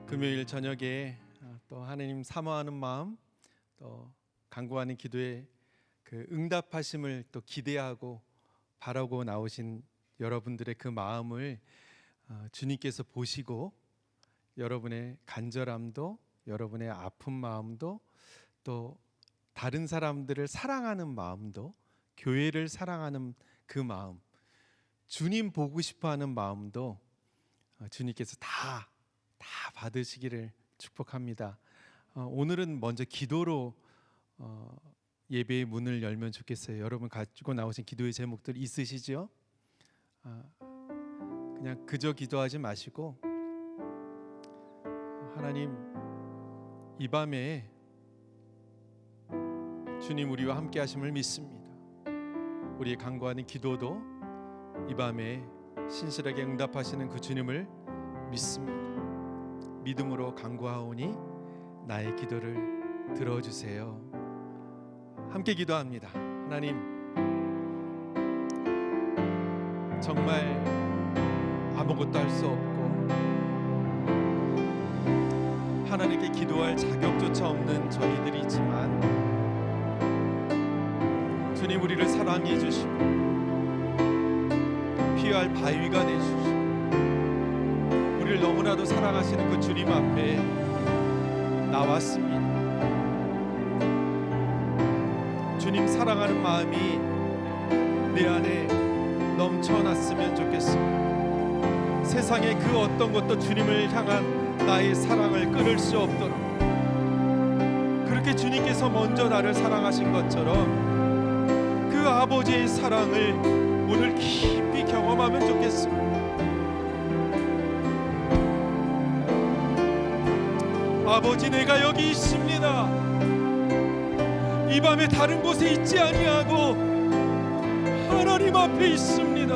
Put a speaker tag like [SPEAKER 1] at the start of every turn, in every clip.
[SPEAKER 1] 금요일 저녁에 또 하나님 사모하는 마음, 또 간구하는 기도에 그 응답하심을 또 기대하고 바라고 나오신 여러분들의 그 마음을 주님께서 보시고 여러분의 간절함도, 여러분의 아픈 마음도, 또 다른 사람들을 사랑하는 마음도, 교회를 사랑하는 그 마음, 주님 보고 싶어하는 마음도 주님께서 다 받으시기를 축복합니다. 오늘은 먼저 기도로 예배의 문을 열면 좋겠어요. 여러분 가지고 나오신 기도의 제목들 있으시죠? 그냥 그저 기도하지 마시고, 하나님, 이 밤에 주님 우리와 함께 하심을 믿습니다. 우리의 간구하는 기도도 이 밤에 신실하게 응답하시는 그 주님을 믿습니다. 믿음으로 간구하오니 나의 기도를 들어주세요. 함께 기도합니다. 하나님, 정말 아무것도 할 수 없고 하나님께 기도할 자격조차 없는 저희들이지만 주님 우리를 사랑해 주시고 피할 바위가 되주시고 우리를 너무나도 사랑하시는 그 주님 앞에 나왔습니다. 주님 사랑하는 마음이 내 안에 넘쳐났으면 좋겠습니다. 세상의 그 어떤 것도 주님을 향한 나의 사랑을 끊을 수 없도록, 그렇게 주님께서 먼저 나를 사랑하신 것처럼 그 아버지의 사랑을 오늘 깊이 경험하면 좋겠습니다. 아버지, 내가 여기 있습니다. 이 밤에 다른 곳에 있지 아니하고 하나님 앞에 있습니다.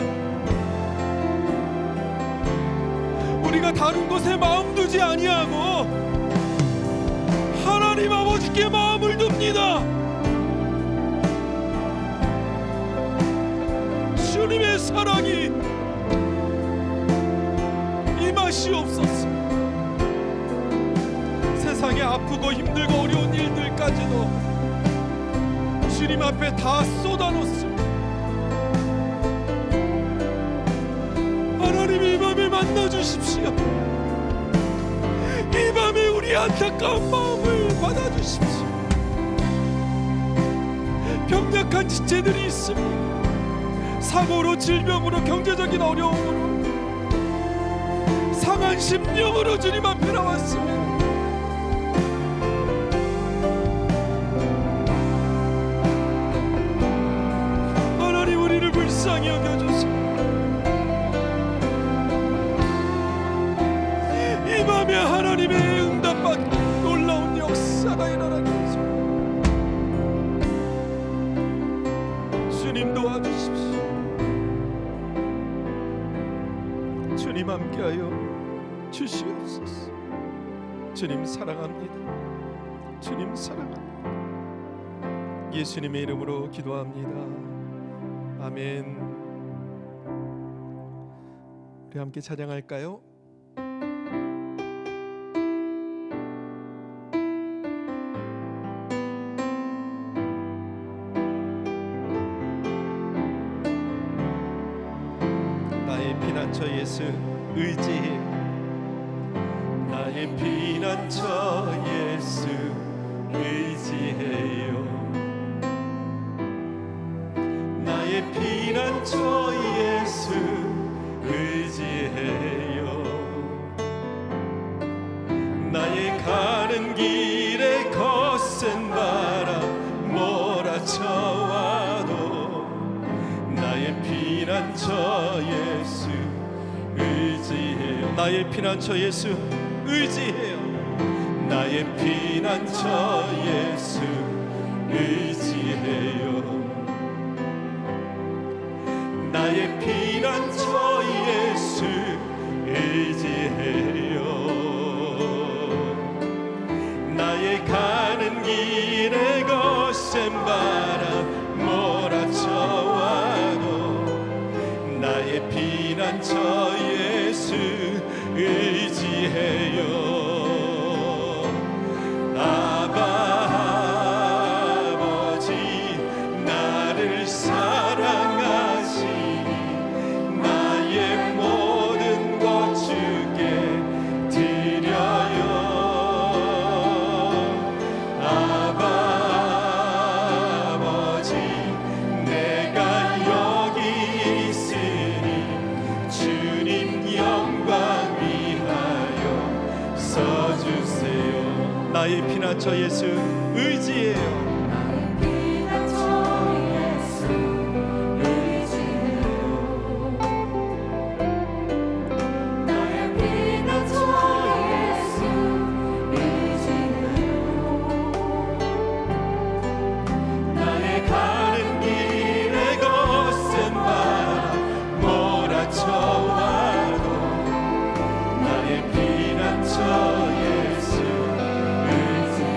[SPEAKER 1] 우리가 다른 곳에 마음 두지 아니하고 하나님 아버지께 마음을 둡니다. 주님의 사랑이 임하시옵소서. 세상에 아프고 힘들고 어려운 일들까지도 주님 앞에 다 쏟아놓습니다. 하나님, 이 밤에 만나주십시오. 이 밤에 우리 안타까운 마음을 받아주십시오. 병약한 지체들이 있습니다. 사고로, 질병으로, 경제적인 어려움으로, 상한 심령으로 주님 앞에 나왔습니다. 하나님, 우리를 불쌍히 여겨주시고 이 밤에 하나님의 응답받는 놀라운 역사가 일어나게 하소서. 주님 도와주십시오. 주님 함께하여 주시옵소서. 주님 사랑합니다. 주님 사랑합니다. 예수님의 이름으로 기도합니다. 아멘. 우리 함께 찬양할까요? 나의 피난처 예수 의지해. 나의 피난처 예수 의지해요. 나의 피난처 예수 의지해요. 나의 가는 길에 거센 바람 몰아쳐와도 나의 피난처 예수 의지해요. 나의 피난처 예수 의지해요. 나의 피난처 예수 의지해요. 나의 피난처 예수 의지해요. 나의 가는 길에 거센 바람 몰아쳐와도 나의 피난처 예수 의지해요. 나의 피난처 예수 의지해요.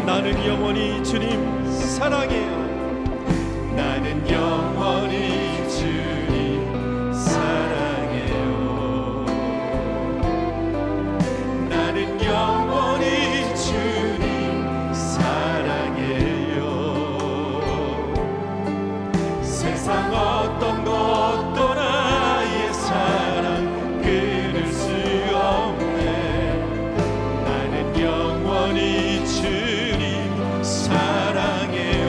[SPEAKER 1] 나는 영원히 주님 사랑해요. 나는 영원히 주님 사랑해요. 나는 영원히 주님 사랑해요. 세상 어떤 것도 나의 사랑 끊을 수 없네. 나는 영원히 주님 사랑해요.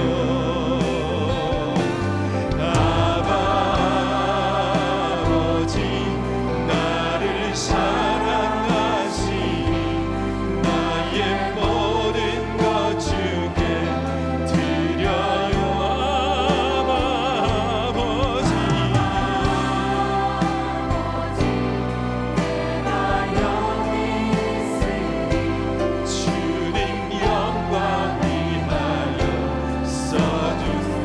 [SPEAKER 1] 아버지 나를 사랑하시니 나의 모든 것 주께 드려요. 아버지 주님 영광 위하여 써주세요.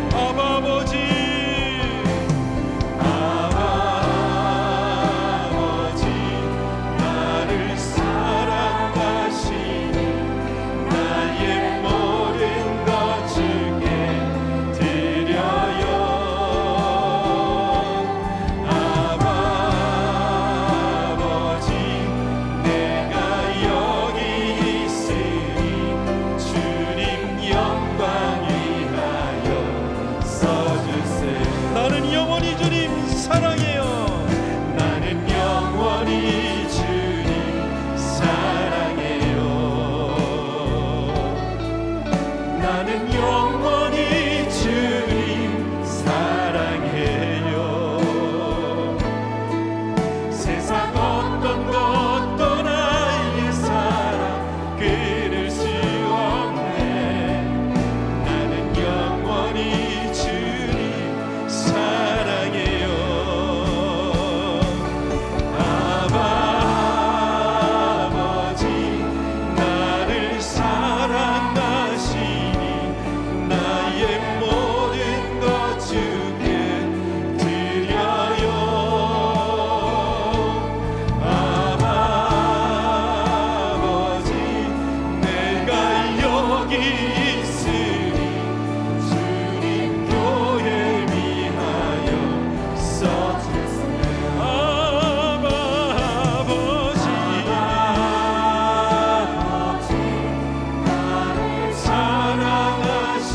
[SPEAKER 1] 아버지 나를 사랑하시니 나의 모든 것 주께 드려요. 아버지 내가 여기 있으니 주님 영광 위하여 써주세요. 나는 영원히 주님 사랑해요. 나는 영원히 주님 사랑해요. 나는 영원히 주님 사랑해요. 세상 어떤 것도 나의 사랑 끊을 수 없네. 나는 영원히 주님 사랑해요. 아버지 나를 사랑하시니 나의 모든 것 주께 드려요. 아버지 내가 여기 있으니 주님 교회 위하여 써주세요. 아버지 나를 사랑하시니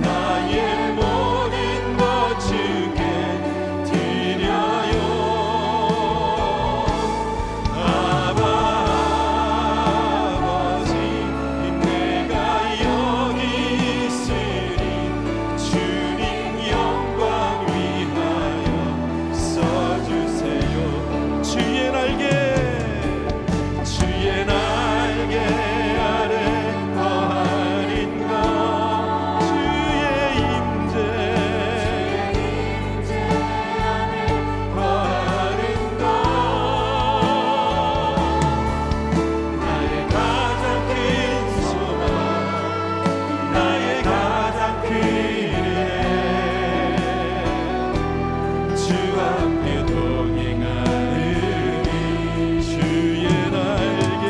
[SPEAKER 1] 나의 모든 것 주께 드려요. 아버지 내가 여기 있으니 주님 영광 위하여 써주세요. 주의 날개 아래 거하는 것 주의 임재 안에 거하는 것 나의 가장 큰 소망 나의 가장 큰 은혜 주와 함께 동행하느니 주의 날개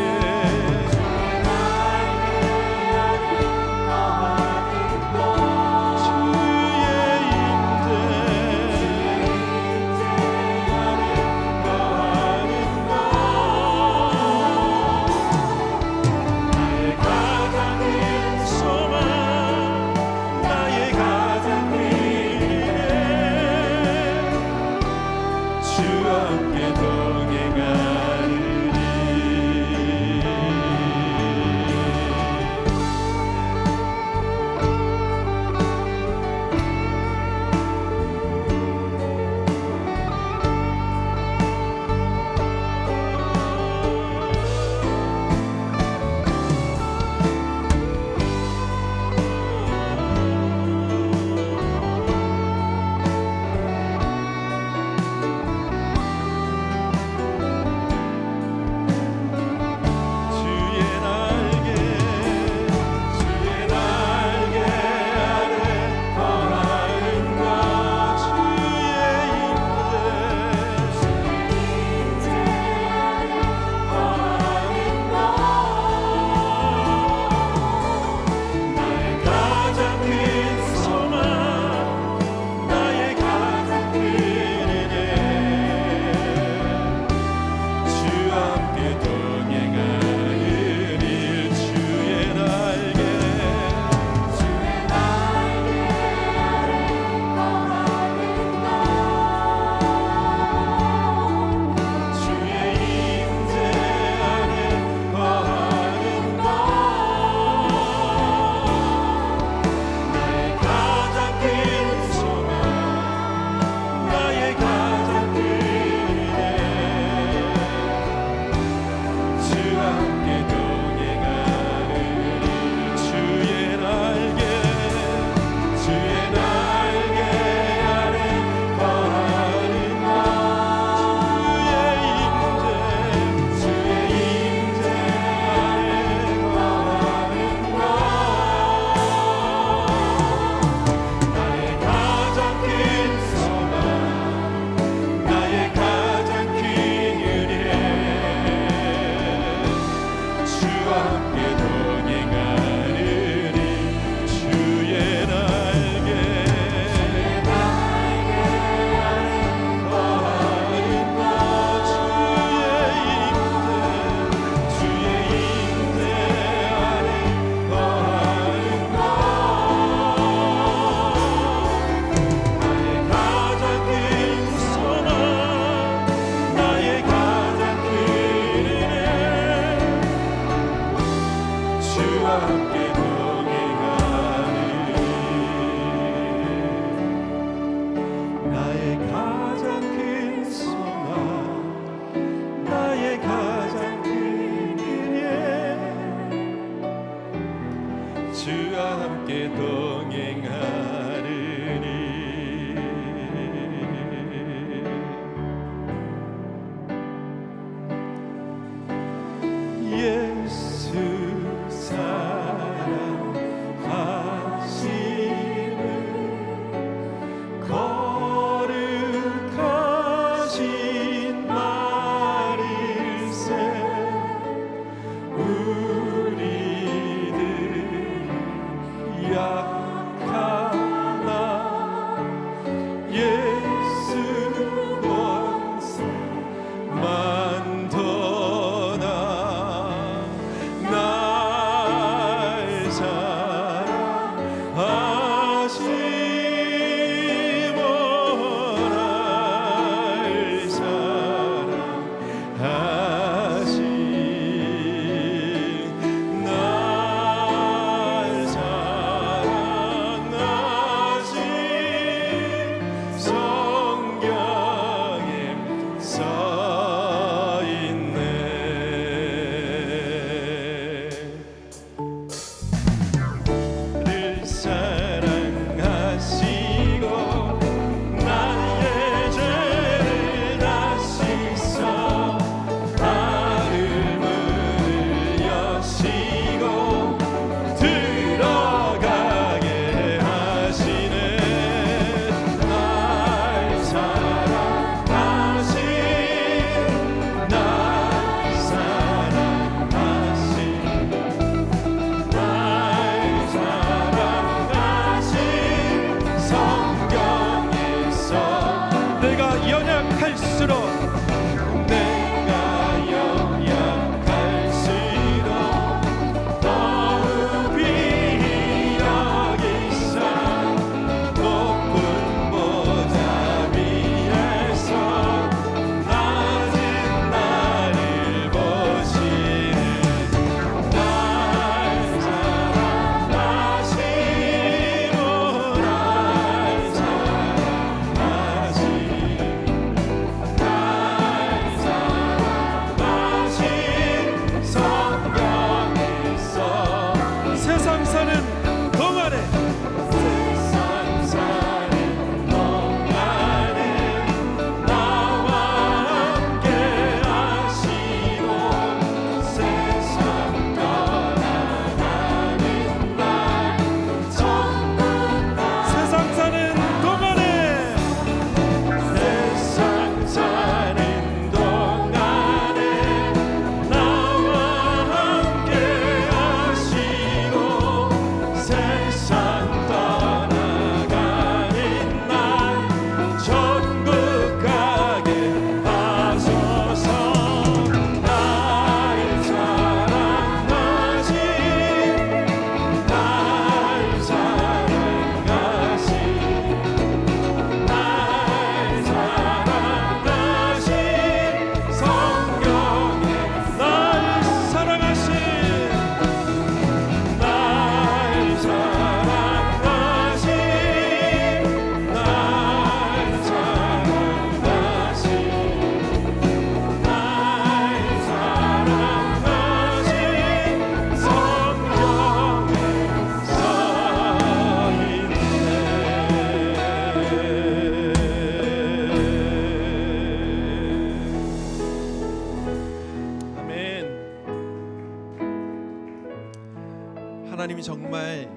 [SPEAKER 1] 하나님이 정말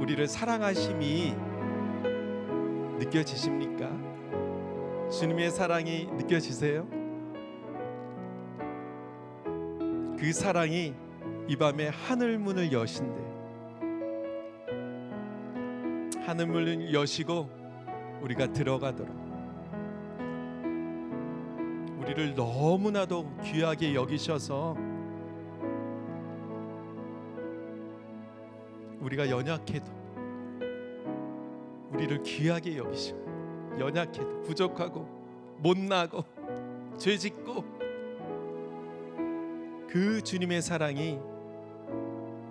[SPEAKER 1] 우리를 사랑하심이 느껴지십니까? 주님의 사랑이 느껴지세요? 그 사랑이 이 밤에 하늘 문을 여신대. 하늘 문을 여시고 우리가 들어가도록 우리를 너무나도 귀하게 여기셔서 우리가 연약해도 우리를 귀하게 여기셔. 연약해도 부족하고 못나고 죄짓고 그 주님의 사랑이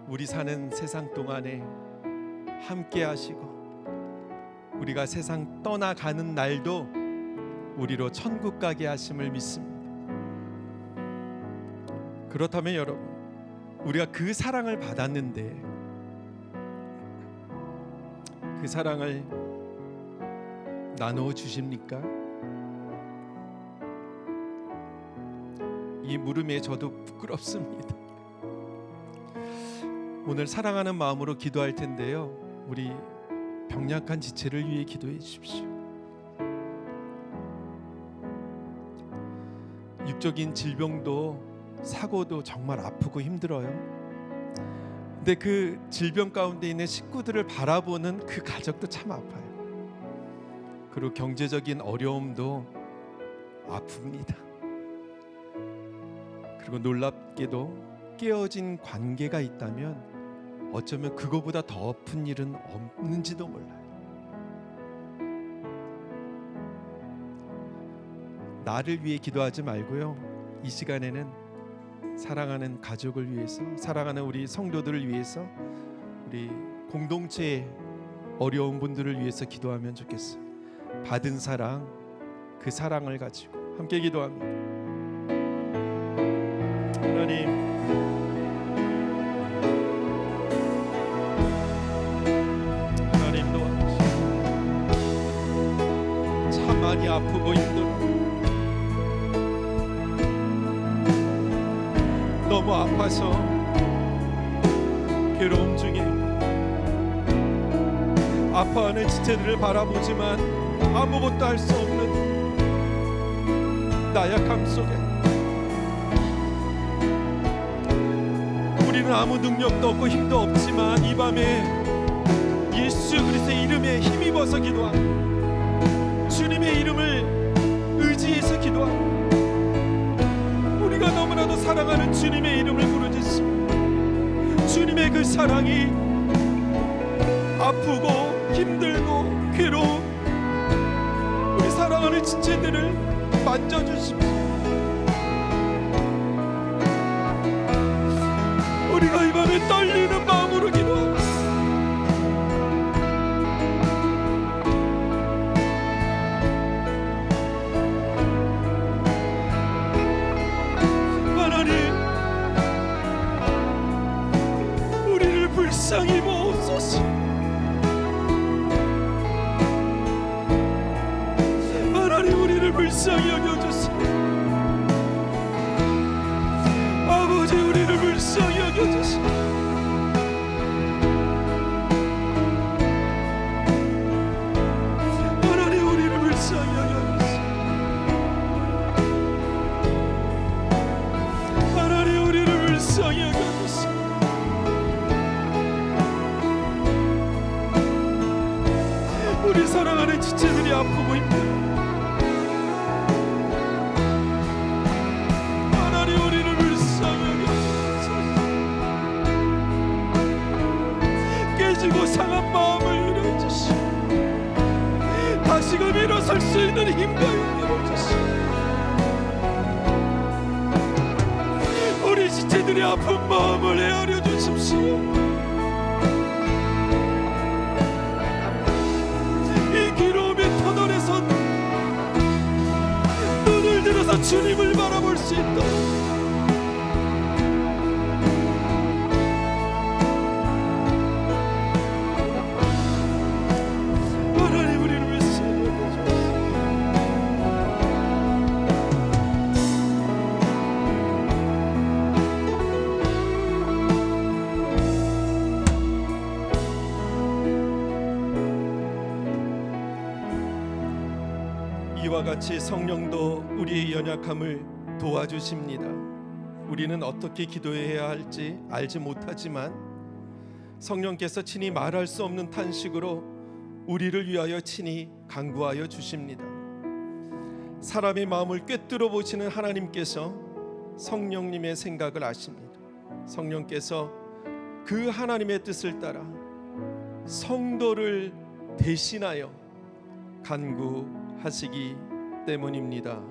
[SPEAKER 1] 우리 사는 세상 동안에 함께 하시고 우리가 세상 떠나가는 날도 우리로 천국 가게 하심을 믿습니다. 그렇다면 여러분, 우리가 그 사랑을 받았는데 그 사랑을 나누어 주십니까? 이 물음에 저도 부끄럽습니다. 오늘 사랑하는 마음으로 기도할 텐데요, 우리 병약한 지체를 위해 기도해 주십시오. 육적인 질병도 사고도 정말 아프고 힘들어요. 근데 그 질병 가운데 있는 식구들을 바라보는 그 가족도 참 아파요. 그리고 경제적인 어려움도 아픕니다. 그리고 놀랍게도 깨어진 관계가 있다면 어쩌면 그거보다 더 아픈 일은 없는지도 몰라요. 나를 위해 기도하지 말고요, 이 시간에는 사랑하는 가족을 위해서, 사랑하는 우리 성도들을 위해서, 우리 공동체의 어려운 분들을 위해서 기도하면 좋겠어요. 받은 사랑, 그 사랑을 가지고 함께 기도합니다. 하나님, 하나님 도와주시고 참 많이 아프고 힘들어 너무 아파서 괴로움 중에 아파하는 지체들을 바라보지만 아무것도 할 수 없는 나약함 속에 우리는 아무 능력도 없고 힘도 없지만 이 밤에 예수 그리스도의 이름에 힘입어서 기도합니다. 주님의 이름을 의지해서 기도합니다. 우리가 너무나도 사랑하는 주님의 이름을 부르짖습니다. 주님의 그 사랑이 아프고 힘들고 괴로운 우리 사랑하는 지체들을 만져주십시오. 우리가 이 밤에 떨리는 마음으로 기도합니다. 불쌍히 보옵소서. 하나님, 우리를 불쌍히 여겨주소서. 아버지, 우리를 불쌍히 여겨주소서. 하나님, 우리를 불쌍히 여겨주소서. 하나님, 우리를 불쌍히 여겨주소서. 우리 사랑하는 지체들이 아프고 힘들어. 하나님, 우리를 불쌍히 여겨주소서. 깨지고 상한 마음을 이뤄주시고 다시금 일어설 수 있는 힘과 용기를 주시고 우리 지체들이 아픈 마음을 헤아려 주십시오. 눈을 들어서 주님을 바라볼 수 있도록 하나님, 우리를 위해서 이와 같이 성령도 우리의 연약함을 도와주십니다. 우리는 어떻게 기도해야 할지 알지 못하지만 성령께서 친히 말할 수 없는 탄식으로 우리를 위하여 친히 간구하여 주십니다. 사람의 마음을 꿰뚫어 보시는 하나님께서 성령님의 생각을 아십니다. 성령께서 그 하나님의 뜻을 따라 성도를 대신하여 간구하시기 때문입니다.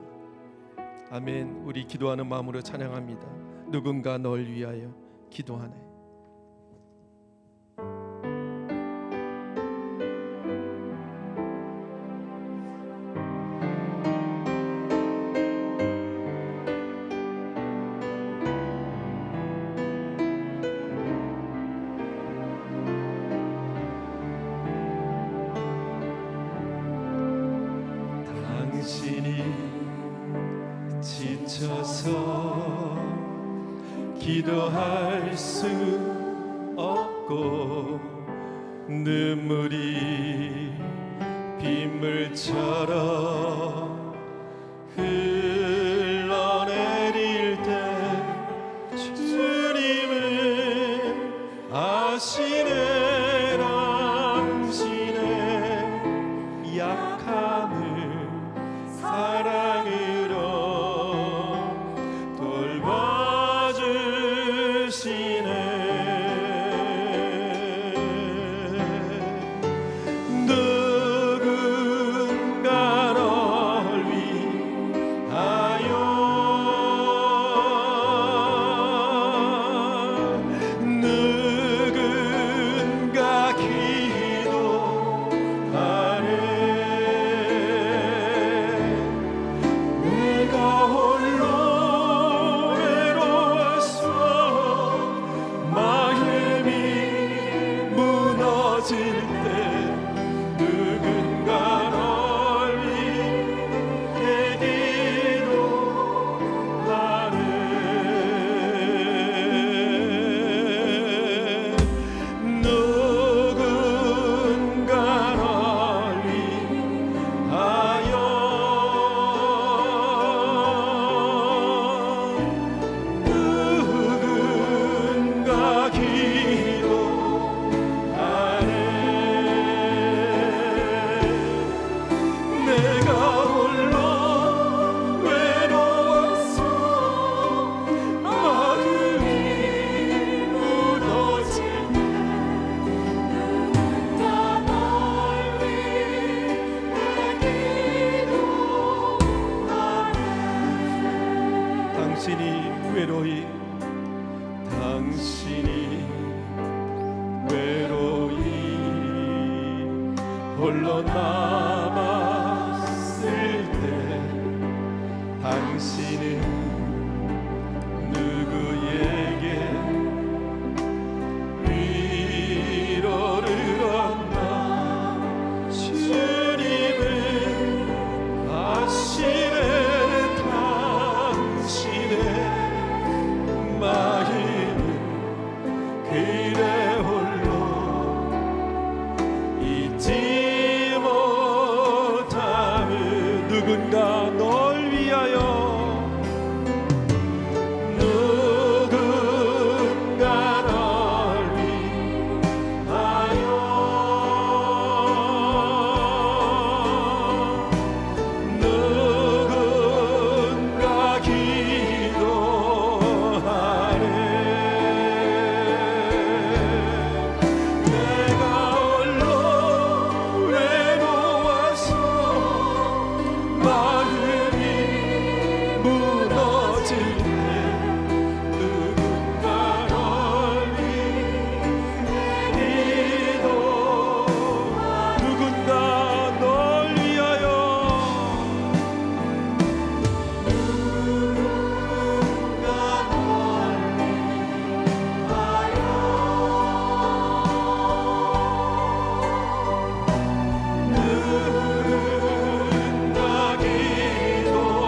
[SPEAKER 1] 아멘. 우리 기도하는 마음으로 찬양합니다. 누군가 널 위하여 기도하네. 지쳐서 기도할 수 없고 눈물이 빗물처럼 흘러내릴 때 주님은 아시네 당신의 약함을 사랑으로 홀로 남았을 때 당신은 누구에게 위로를 얻나 주님은 아시네 당신의 마음은 그래 홀로 잊지 누군가 널 위하여 누군가 널 위하여 누군가 기도하네 내가 홀로 외로워서 마음이 무너질 때 누군가 널 위해 기도 누군가 널 위하여 누군가 널 위하여 누군가 기도하네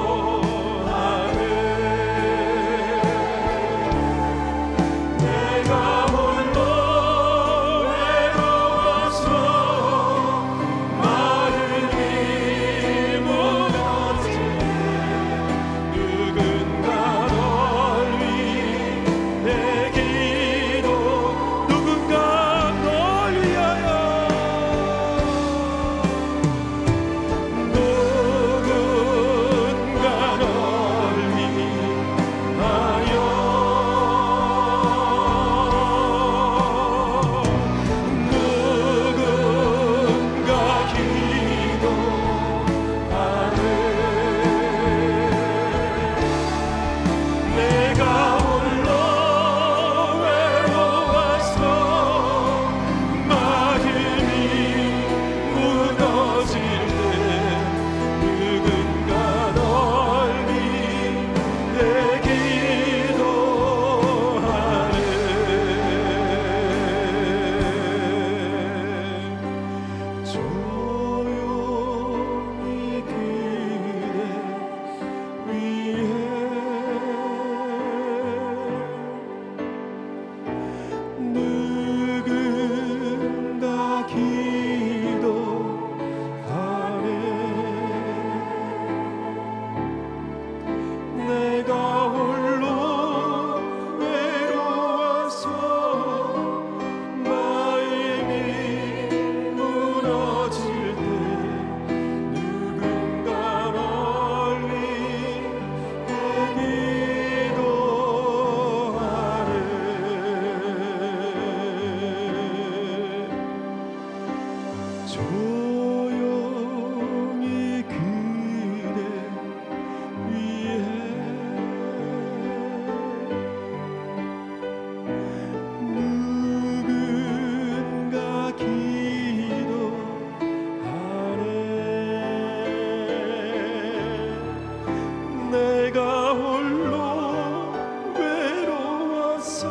[SPEAKER 1] 내가 홀로 외로워서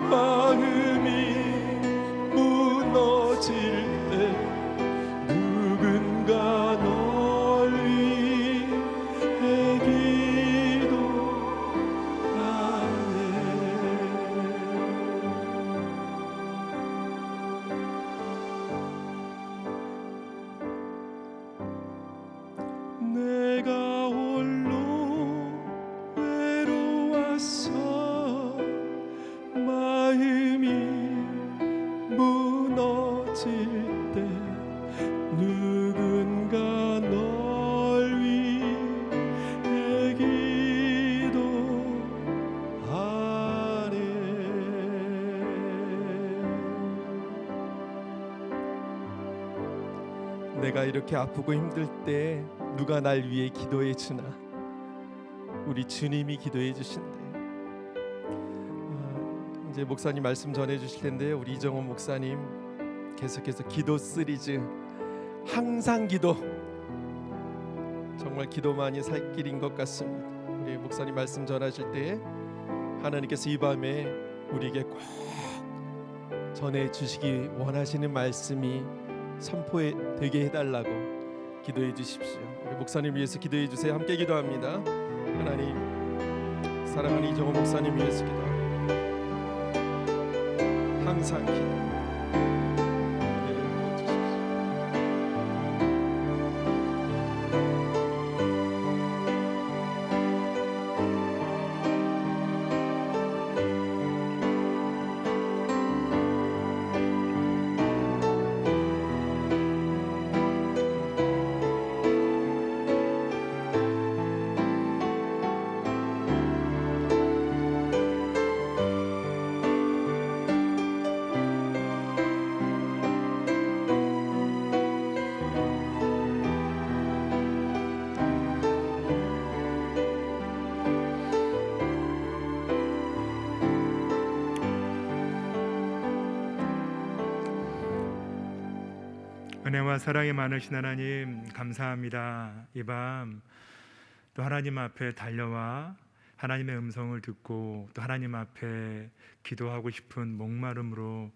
[SPEAKER 1] 마음이 무너질 때 누군가 널 위해 기도하네. 내가 홀로 외로워서 마음이 무너질 때 누군가 널 위해 기도하네. 내가 이렇게 아프고 힘들 때 누가 날 위해 기도해 주나? 우리 주님이 기도해 주신대. 이제 목사님 말씀 전해 주실 텐데 우리 이정원 목사님 계속해서 기도 시리즈 항상 기도, 정말 기도만이 살 길인 것 같습니다. 우리 목사님 말씀 전하실 때 하나님께서 이 밤에 우리에게 꼭 전해 주시기 원하시는 말씀이 선포에 되게 해달라고 기도해 주십시오. 우리 목사님 위해서 기도해 주세요. 함께 기도합니다. 하나님, 사랑하는 이정호 목사님 위해서 기도합니다. 항상 기도.
[SPEAKER 2] 은혜와 사랑이 많으신 하나님, 감사합니다. 이 밤 또 하나님 앞에 달려와 하나님의 음성을 듣고 또 하나님 앞에 기도하고 싶은 목마름으로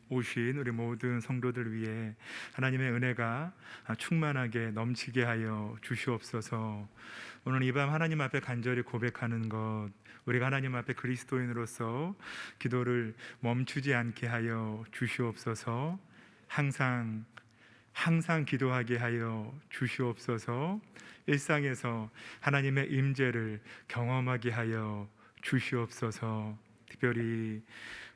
[SPEAKER 2] 오신 우리 모든 성도들 위해 하나님의 은혜가 충만하게 넘치게 하여 주시옵소서. 오늘 이 밤 하나님 앞에 간절히 고백하는 것, 우리가 하나님 앞에 그리스도인으로서 기도를 멈추지 않게 하여 주시옵소서. 항상 기도하게 하여 주시옵소서. 일상에서 하나님의 임재를 경험하게 하여 주시옵소서. 특별히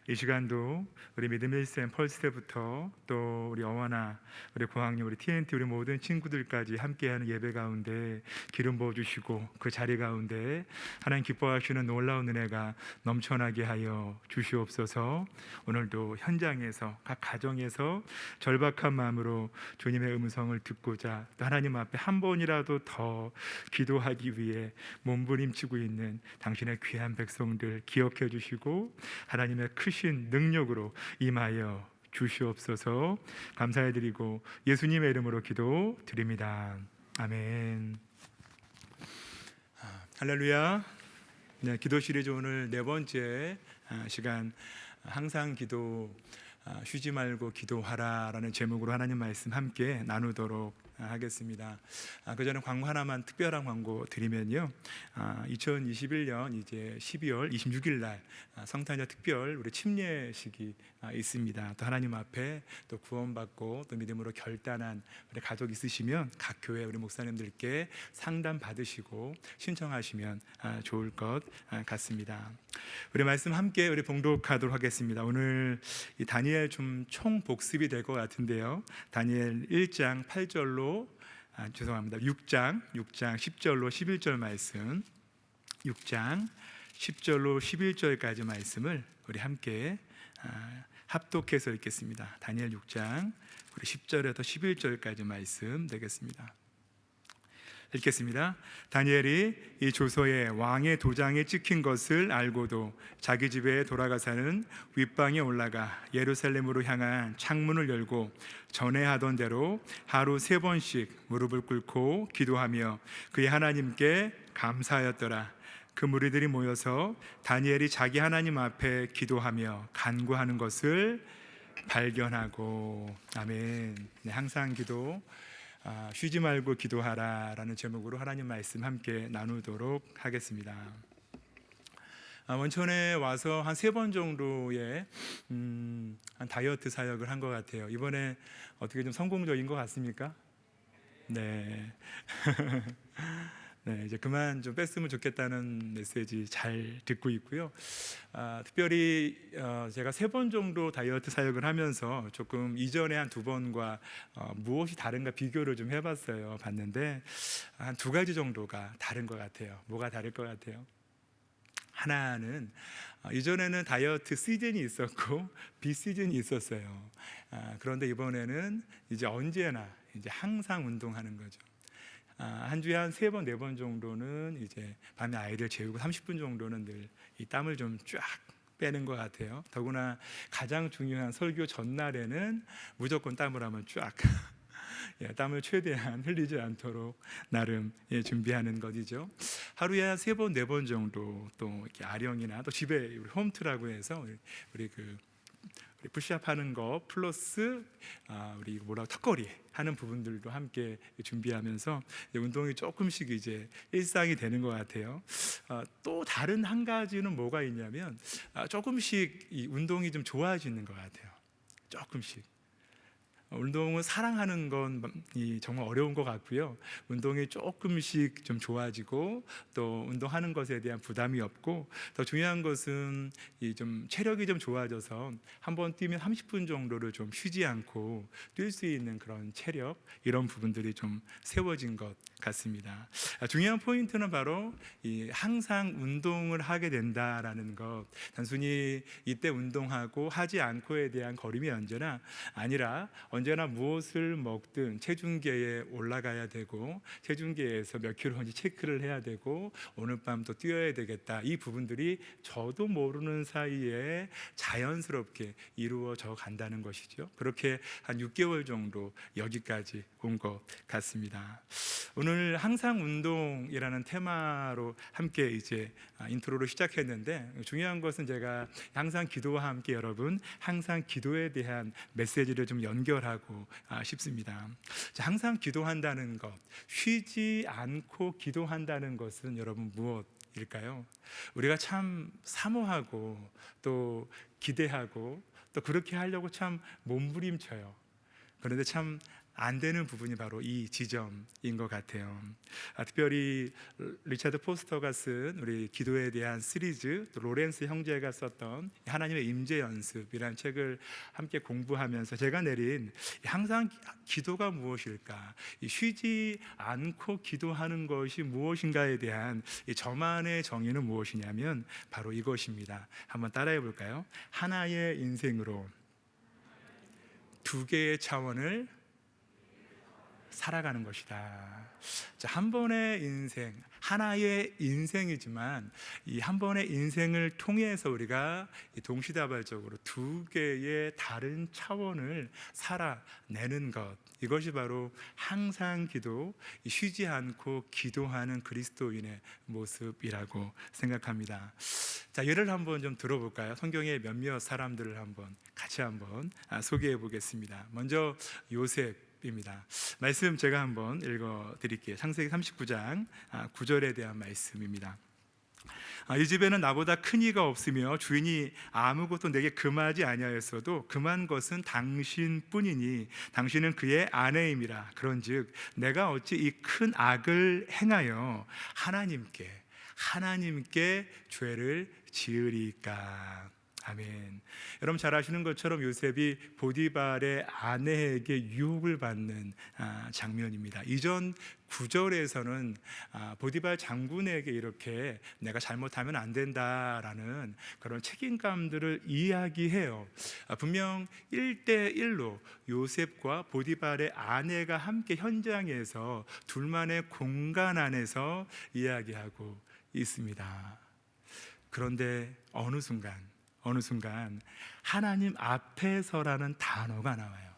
[SPEAKER 2] 이 시간도 우리 믿음 1샘 펄스때부터 또 우리 어와나 우리 고학년 우리 TNT 우리 모든 친구들까지 함께하는 예배 가운데 기름 부어주시고 그 자리 가운데 하나님 기뻐하시는 놀라운 은혜가 넘쳐나게 하여 주시옵소서. 오늘도 현장에서 각 가정에서 절박한 마음으로 주님의 음성을 듣고자 또 하나님 앞에 한 번이라도 더 기도하기 위해 몸부림치고 있는 당신의 귀한 백성들 기억해 주시고 하나님의 크신 능력으로 임하여 주시옵소서. 감사해드리고 예수님의 이름으로 기도드립니다. 아멘. 할렐루야. 네, 기도 시리즈 오늘 네 번째 시간, 항상 기도, 쉬지 말고 기도하라라는 제목으로 하나님 말씀 함께 나누도록 하겠습니다. 그 전에 광고 하나만, 특별한 광고 드리면요, 2021년 이제 12월 26일 날 성탄절 특별 우리 침례식이 있습니다. 또 하나님 앞에 또 구원받고 또 믿음으로 결단한 우리 가족 있으시면 각 교회 우리 목사님들께 상담 받으시고 신청하시면 좋을 것 같습니다. 우리 말씀 함께 우리 봉독하도록 하겠습니다. 오늘 이 다니엘 좀 총복습이 될 것 같은데요, 다니엘 1장 8절로 6장 10절로 11절 말씀, 6장 10절로 11절까지 말씀을 우리 함께 합독해서 읽겠습니다. 다니엘 6장 우리 10절에서 11절까지 말씀 되겠습니다. 읽겠습니다. 다니엘이 이 조서에 왕의 도장이 찍힌 것을 알고도 자기 집에 돌아가서는 윗방에 올라가 예루살렘으로 향한 창문을 열고 전에 하던 대로 하루 3번씩 무릎을 꿇고 기도하며 그의 하나님께 감사하였더라. 그 무리들이 모여서 다니엘이 자기 하나님 앞에 기도하며 간구하는 것을 발견하고. 아멘. 네, 항상 기도, 쉬지 말고 기도하라라는 제목으로 하나님 말씀 함께 나누도록 하겠습니다. 원천에 와서 한 3번 정도의 한 다이어트 사역을 한 것 같아요. 이번에 어떻게 좀 성공적인 것 같습니까? 네. 네, 이제 그만 좀 뺐으면 좋겠다는 메시지 잘 듣고 있고요. 특별히 제가 3번 정도 다이어트 사역을 하면서 조금 이전에 한 2번과 무엇이 다른가 비교를 좀 해봤어요. 봤는데 한 2가지 정도가 다른 것 같아요. 뭐가 다를 것 같아요? 하나는 이전에는 다이어트 시즌이 있었고 비시즌이 있었어요. 그런데 이번에는 이제 언제나 이제 항상 운동하는 거죠. 한 주에 한 3번, 4번 정도는 이제 밤에 아이를 재우고 30분 정도는 늘 이 땀을 좀 쫙 빼는 것 같아요. 더구나 가장 중요한 설교 전날에는 무조건 땀을 하면 쫙 땀을 최대한 흘리지 않도록 나름 준비하는 것이죠. 하루에 한 3번, 4번 정도 또 이렇게 아령이나 또 집에 우리 홈트라고 해서 우리 푸시업 하는 거 플러스 우리 턱걸이 하는 부분들도 함께 준비하면서 운동이 조금씩 이제 일상이 되는 것 같아요. 또 다른 한 가지는 뭐가 있냐면 조금씩 이 운동이 좀 좋아지는 것 같아요. 조금씩. 운동을 사랑하는 건 정말 어려운 것 같고요. 운동이 조금씩 좀 좋아지고 또 운동하는 것에 대한 부담이 없고 더 중요한 것은 좀 체력이 좀 좋아져서 한번 뛰면 30분 정도를 좀 쉬지 않고 뛸 수 있는 그런 체력, 이런 부분들이 좀 세워진 것 같습니다. 중요한 포인트는 바로 항상 운동을 하게 된다라는 것. 단순히 이때 운동하고 하지 않고에 대한 거림이 언제나 아니라 언제나 무엇을 먹든 체중계에 올라가야 되고 체중계에서 몇 킬로인지 체크를 해야 되고 오늘 밤 또 뛰어야 되겠다. 이 부분들이 저도 모르는 사이에 자연스럽게 이루어져 간다는 것이죠. 그렇게 한 6개월 정도 여기까지 온 것 같습니다. 오늘 항상 운동이라는 테마로 함께 이제 인트로를 시작했는데 중요한 것은 제가 항상 기도와 함께 여러분 항상 기도에 대한 메시지를 좀 연결하고 싶습니다. 항상 기도한다는 것, 쉬지 않고 기도한다는 것은 여러분 무엇일까요? 우리가 참 사모하고 또 기대하고 또 그렇게 하려고 참 몸부림쳐요. 그런데 참 안 되는 부분이 바로 이 지점인 것 같아요. 특별히 리차드 포스터가 쓴 우리 기도에 대한 시리즈, 또 로렌스 형제가 썼던 하나님의 임재 연습이라는 책을 함께 공부하면서 제가 내린 항상 기도가 무엇일까, 쉬지 않고 기도하는 것이 무엇인가에 대한 저만의 정의는 무엇이냐면 바로 이것입니다. 한번 따라해 볼까요? 하나의 인생으로 2개의 차원을 살아가는 것이다. 한 번의 인생, 하나의 인생이지만 이 한 번의 인생을 통해서 우리가 동시다발적으로 2개의 다른 차원을 살아내는 것, 이것이 바로 항상 기도, 쉬지 않고 기도하는 그리스도인의 모습이라고 생각합니다. 예를 한번 좀 들어볼까요? 성경의 몇몇 사람들을 같이 소개해 보겠습니다. 먼저 요셉입니다. 말씀 제가 한번 읽어 드릴게요. 창세기 39장 9절에 대한 말씀입니다. 이 집에는 나보다 큰 이가 없으며 주인이 아무것도 내게 금하지 아니하였어도 금한 것은 당신뿐이니 당신은 그의 아내임이라. 그런즉 내가 어찌 이 큰 악을 행하여 하나님께 죄를 지으리까. 아멘. 여러분 잘 아시는 것처럼 요셉이 보디발의 아내에게 유혹을 받는 장면입니다. 이전 9절에서는 보디발 장군에게 이렇게 내가 잘못하면 안 된다라는 그런 책임감들을 이야기해요. 분명 1대1로 요셉과 보디발의 아내가 함께 현장에서 둘만의 공간 안에서 이야기하고 있습니다. 그런데 어느 순간 하나님 앞에서라는 단어가 나와요.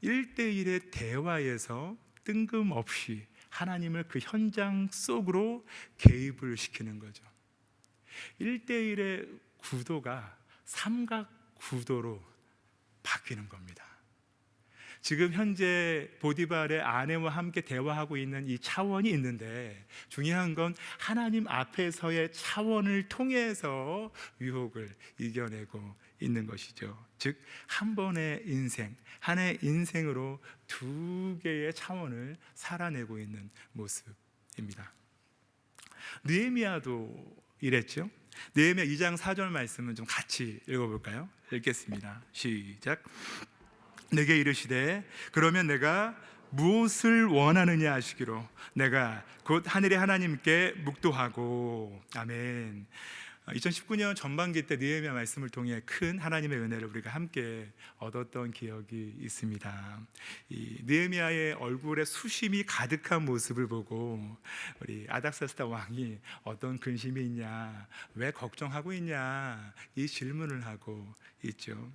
[SPEAKER 2] 1대1의 대화에서 뜬금없이 하나님을 그 현장 속으로 개입을 시키는 거죠. 1대1의 구도가 삼각 구도로 바뀌는 겁니다. 지금 현재 보디발의 아내와 함께 대화하고 있는 이 차원이 있는데, 중요한 건 하나님 앞에서의 차원을 통해서 유혹을 이겨내고 있는 것이죠. 즉 한 번의 인생, 하나의 인생으로 두 개의 차원을 살아내고 있는 모습입니다. 느헤미야도 이랬죠. 느헤미야 2장 4절 말씀은 좀 같이 읽어볼까요? 읽겠습니다. 시작. 내게 이르시되 그러면 내가 무엇을 원하느냐 하시기로 내가 곧 하늘의 하나님께 묵도하고. 아멘. 2019년 전반기 때 느헤미야 말씀을 통해 큰 하나님의 은혜를 우리가 함께 얻었던 기억이 있습니다. 이 느헤미야의 얼굴에 수심이 가득한 모습을 보고 우리 아닥사스다 왕이 어떤 근심이 있냐, 왜 걱정하고 있냐, 이 질문을 하고 있죠.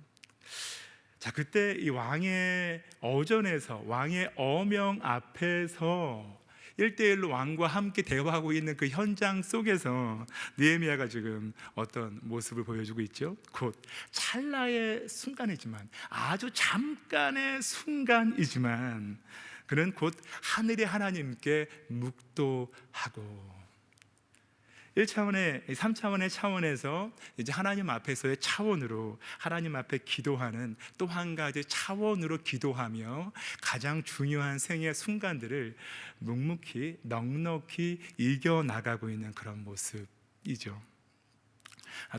[SPEAKER 2] 자, 그때 이 왕의 어전에서, 왕의 어명 앞에서 1대1로 왕과 함께 대화하고 있는 그 현장 속에서 느헤미야가 지금 어떤 모습을 보여주고 있죠? 곧 찰나의 순간이지만, 아주 잠깐의 순간이지만 그는 곧 하늘의 하나님께 묵도하고, 1차원의, 3차원의 차원에서 이제 하나님 앞에서의 차원으로, 하나님 앞에 기도하는 또 한 가지 차원으로 기도하며 가장 중요한 생의 순간들을 묵묵히 넉넉히 이겨나가고 있는 그런 모습이죠.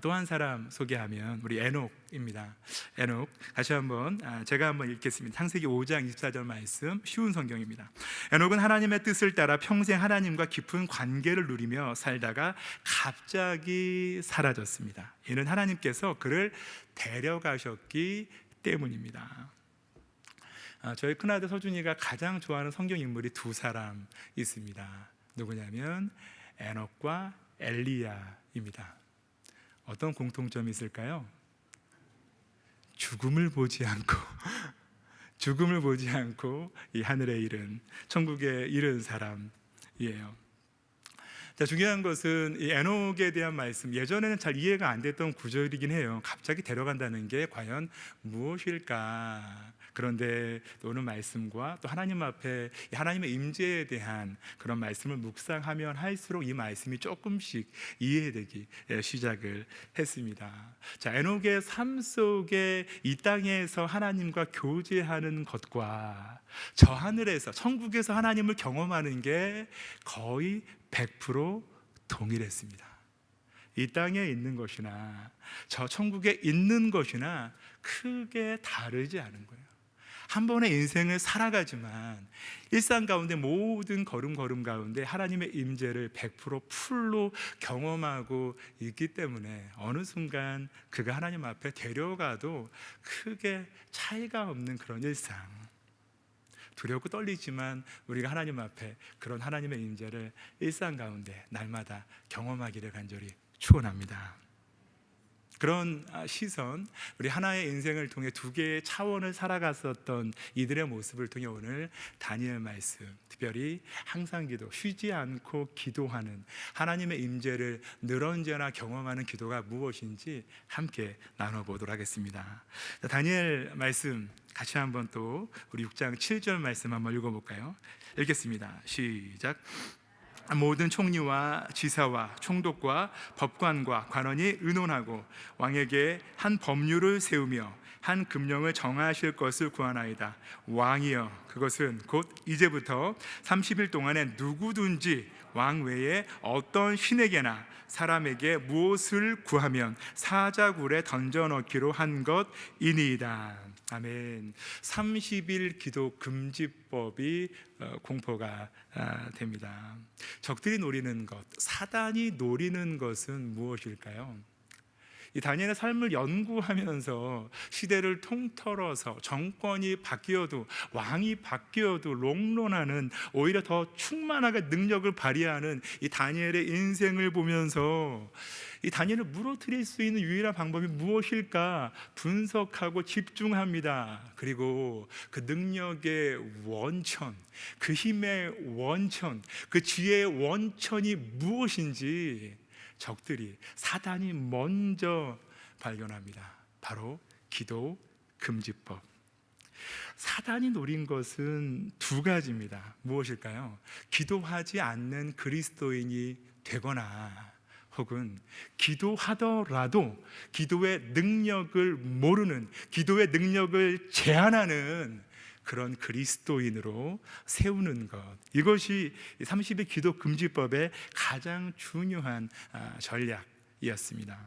[SPEAKER 2] 또 한 사람 소개하면 우리 에녹입니다. 에녹, 다시 한번 제가 한번 읽겠습니다. 창세기 5장 24절 말씀, 쉬운 성경입니다. 에녹은 하나님의 뜻을 따라 평생 하나님과 깊은 관계를 누리며 살다가 갑자기 사라졌습니다. 이는 하나님께서 그를 데려가셨기 때문입니다. 저희 큰아들 서준이가 가장 좋아하는 성경 인물이 두 사람 있습니다. 누구냐면 에녹과 엘리야입니다. 어떤 공통점이 있을까요? 죽음을 보지 않고 이 하늘에 이른, 천국에 이른 사람이에요. 자, 중요한 것은 이 에녹에 대한 말씀, 예전에는 잘 이해가 안 됐던 구절이긴 해요. 갑자기 데려간다는 게 과연 무엇일까? 그런데 오늘 말씀과 또 하나님 앞에 하나님의 임재에 대한 그런 말씀을 묵상하면 할수록 이 말씀이 조금씩 이해되기 시작을 했습니다. 자, 에녹의 삶 속에 이 땅에서 하나님과 교제하는 것과 저 하늘에서, 천국에서 하나님을 경험하는 게 거의 100% 동일했습니다. 이 땅에 있는 것이나 저 천국에 있는 것이나 크게 다르지 않은 거예요. 한 번의 인생을 살아가지만 일상 가운데 모든 걸음 가운데 하나님의 임재를 100% 풀로 경험하고 있기 때문에 어느 순간 그가 하나님 앞에 데려가도 크게 차이가 없는 그런 일상, 두렵고 떨리지만 우리가 하나님 앞에 그런 하나님의 임재를 일상 가운데 날마다 경험하기를 간절히 축원합니다. 그런 시선, 우리 하나의 인생을 통해 두 개의 차원을 살아갔었던 이들의 모습을 통해 오늘 다니엘 말씀, 특별히 항상 기도, 쉬지 않고 기도하는 하나님의 임재를 늘 언제나 경험하는 기도가 무엇인지 함께 나눠보도록 하겠습니다. 다니엘 말씀 같이 한번 또 우리 6장 7절 말씀 한번 읽어볼까요? 읽겠습니다. 시작. 모든 총리와 지사와 총독과 법관과 관원이 의논하고 왕에게 한 법률을 세우며 한 금령을 정하실 것을 구하나이다. 왕이여, 그것은 곧 이제부터 30일 동안에 누구든지 왕 외에 어떤 신에게나 사람에게 무엇을 구하면 사자굴에 던져넣기로 한 것이니이다. 아멘. 30일 기도 금지법이 공포가 됩니다. 적들이 노리는 것, 사단이 노리는 것은 무엇일까요? 이 다니엘의 삶을 연구하면서 시대를 통틀어서 정권이 바뀌어도, 왕이 바뀌어도 롱런하는, 오히려 더 충만하게 능력을 발휘하는 이 다니엘의 인생을 보면서 이 다니엘을 무너뜨릴 수 있는 유일한 방법이 무엇일까 분석하고 집중합니다. 그리고 그 능력의 원천, 그 힘의 원천, 그 지혜의 원천이 무엇인지 적들이, 사단이 먼저 발견합니다. 바로 기도 금지법. 사단이 노린 것은 두 가지입니다. 무엇일까요? 기도하지 않는 그리스도인이 되거나, 혹은 기도하더라도 기도의 능력을 모르는, 기도의 능력을 제한하는 그런 그리스도인으로 세우는 것. 이것이 30일 기도 금지법의 가장 중요한 전략이었습니다.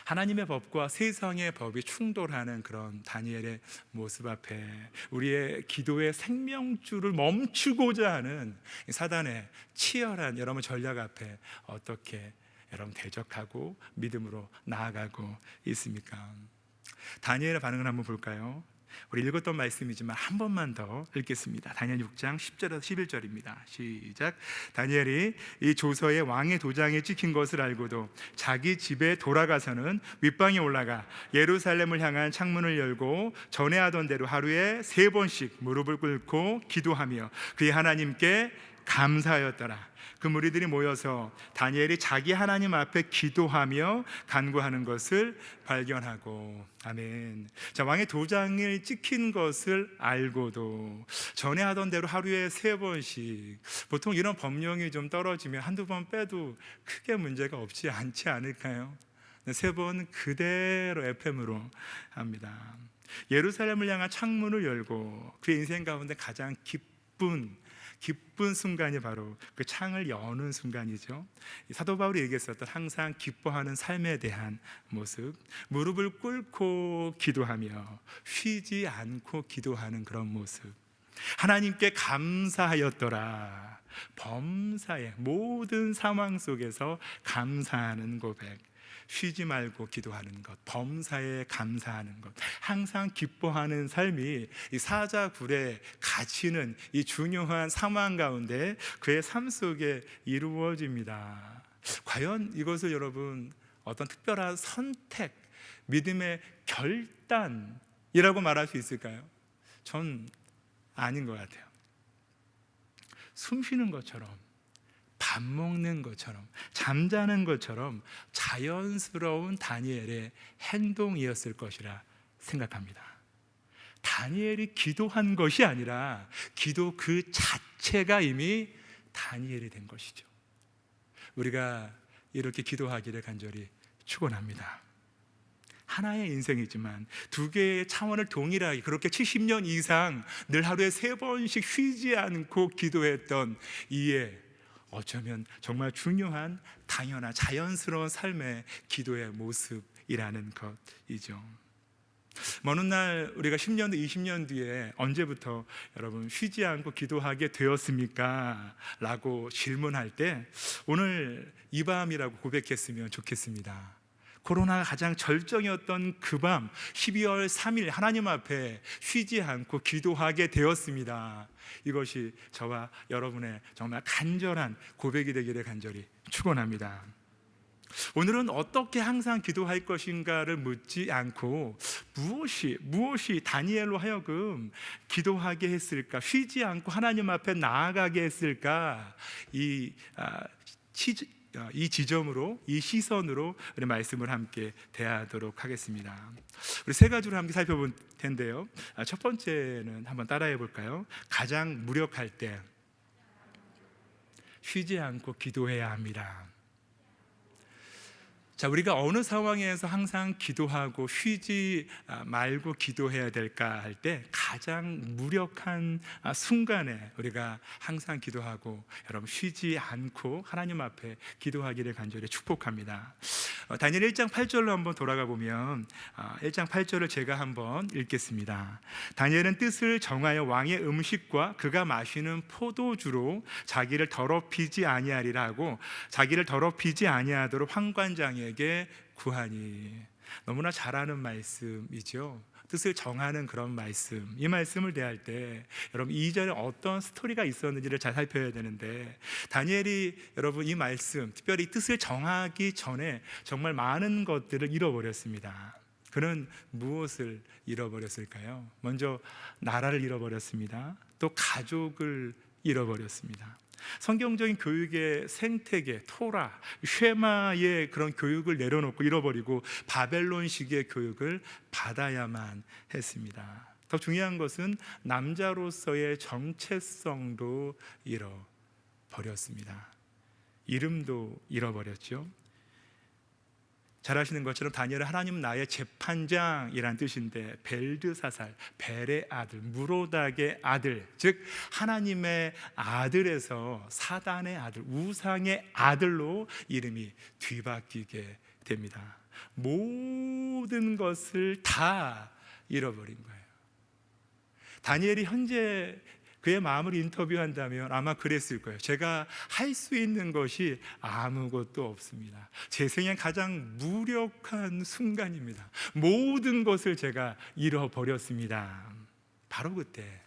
[SPEAKER 2] 하나님의 법과 세상의 법이 충돌하는 그런 다니엘의 모습 앞에 우리의 기도의 생명줄을 멈추고자 하는 사단의 치열한 여러분 전략 앞에 어떻게 여러분 대적하고 믿음으로 나아가고 있습니까? 다니엘의 반응을 한번 볼까요? 우리 읽었던 말씀이지만 한 번만 더 읽겠습니다. 다니엘 6장 10절에서 11절입니다. 시작. 다니엘이 이 조서에 왕의 도장에 찍힌 것을 알고도 자기 집에 돌아가서는 윗방에 올라가 예루살렘을 향한 창문을 열고 전에 하던 대로 하루에 3번씩 무릎을 꿇고 기도하며 그의 하나님께 감사하였더라. 그 무리들이 모여서 다니엘이 자기 하나님 앞에 기도하며 간구하는 것을 발견하고, 아멘. 자, 왕의 도장을 찍힌 것을 알고도 전에 하던 대로 하루에 3번씩, 보통 이런 법령이 좀 떨어지면 한두 번 빼도 크게 문제가 없지 않지 않을까요? 3번 그대로 FM으로 합니다. 예루살렘을 향한 창문을 열고 그의 인생 가운데 가장 기쁜 순간이 바로 그 창을 여는 순간이죠. 사도 바울이 얘기했었던 항상 기뻐하는 삶에 대한 모습, 무릎을 꿇고 기도하며 쉬지 않고 기도하는 그런 모습, 하나님께 감사하였더라. 범사의 모든 상황 속에서 감사하는 고백, 쉬지 말고 기도하는 것, 범사에 감사하는 것, 항상 기뻐하는 삶이 이 사자굴에 갇히는 이 중요한 상황 가운데 그의 삶 속에 이루어집니다. 과연 이것을 여러분 어떤 특별한 선택, 믿음의 결단이라고 말할 수 있을까요? 전 아닌 것 같아요. 숨 쉬는 것처럼, 밥 먹는 것처럼, 잠자는 것처럼 자연스러운 다니엘의 행동이었을 것이라 생각합니다. 다니엘이 기도한 것이 아니라 기도 그 자체가 이미 다니엘이 된 것이죠. 우리가 이렇게 기도하기를 간절히 축원합니다. 하나의 인생이지만 두 개의 차원을 동일하게 그렇게 70년 이상 늘 하루에 3번씩 쉬지 않고 기도했던 이에 어쩌면 정말 중요한, 당연한, 자연스러운 삶의 기도의 모습이라는 것이죠. 먼 훗날 우리가 10년 뒤, 20년 뒤에 언제부터 여러분 쉬지 않고 기도하게 되었습니까? 라고 질문할 때 오늘 이 밤이라고 고백했으면 좋겠습니다. 코로나가 가장 절정이었던 그 밤 12월 3일 하나님 앞에 쉬지 않고 기도하게 되었습니다. 이것이 저와 여러분의 정말 간절한 고백이 되기를 간절히 축원합니다. 오늘은 어떻게 항상 기도할 것인가를 묻지 않고 무엇이 다니엘로 하여금 기도하게 했을까, 쉬지 않고 하나님 앞에 나아가게 했을까, 이 지점으로, 이 시선으로 우리 말씀을 함께 대하도록 하겠습니다. 우리 3가지로 함께 살펴볼 텐데요. 첫 번째는 한번 따라해 볼까요? 가장 무력할 때 쉬지 않고 기도해야 합니다. 자, 우리가 어느 상황에서 항상 기도하고 쉬지 말고 기도해야 될까 할 때 가장 무력한 순간에 우리가 항상 기도하고 여러분 쉬지 않고 하나님 앞에 기도하기를 간절히 축복합니다. 다니엘 1장 8절로 한번 돌아가 보면 1장 8절을 제가 한번 읽겠습니다. 다니엘은 뜻을 정하여 왕의 음식과 그가 마시는 포도주로 자기를 더럽히지 아니하리라 하고 자기를 더럽히지 아니하도록 환관장에게 구하니. 너무나 잘 아는 말씀이죠. 뜻을 정하는 그런 말씀. 이 말씀을 대할 때 여러분 이전에 어떤 스토리가 있었는지를 잘 살펴야 되는데, 다니엘이 여러분 이 말씀, 특별히 뜻을 정하기 전에 정말 많은 것들을 잃어버렸습니다. 그는 무엇을 잃어버렸을까요? 먼저 나라를 잃어버렸습니다. 또 가족을 잃어버렸습니다. 성경적인 교육의 생태계, 토라, 쉐마의 그런 교육을 내려놓고 잃어버리고 바벨론식의 교육을 받아야만 했습니다. 더 중요한 것은 남자로서의 정체성도 잃어버렸습니다. 이름도 잃어버렸죠. 잘 아시는 것처럼 다니엘은 하나님 나의 재판장이란 뜻인데, 벨드사살, 벨의 아들, 무로닥의 아들, 즉 하나님의 아들에서 사단의 아들, 우상의 아들로 이름이 뒤바뀌게 됩니다. 모든 것을 다 잃어버린 거예요. 다니엘이 현재 그의 마음을 인터뷰한다면 아마 그랬을 거예요. 제가 할 수 있는 것이 아무것도 없습니다. 제 생애 가장 무력한 순간입니다. 모든 것을 제가 잃어버렸습니다. 바로 그때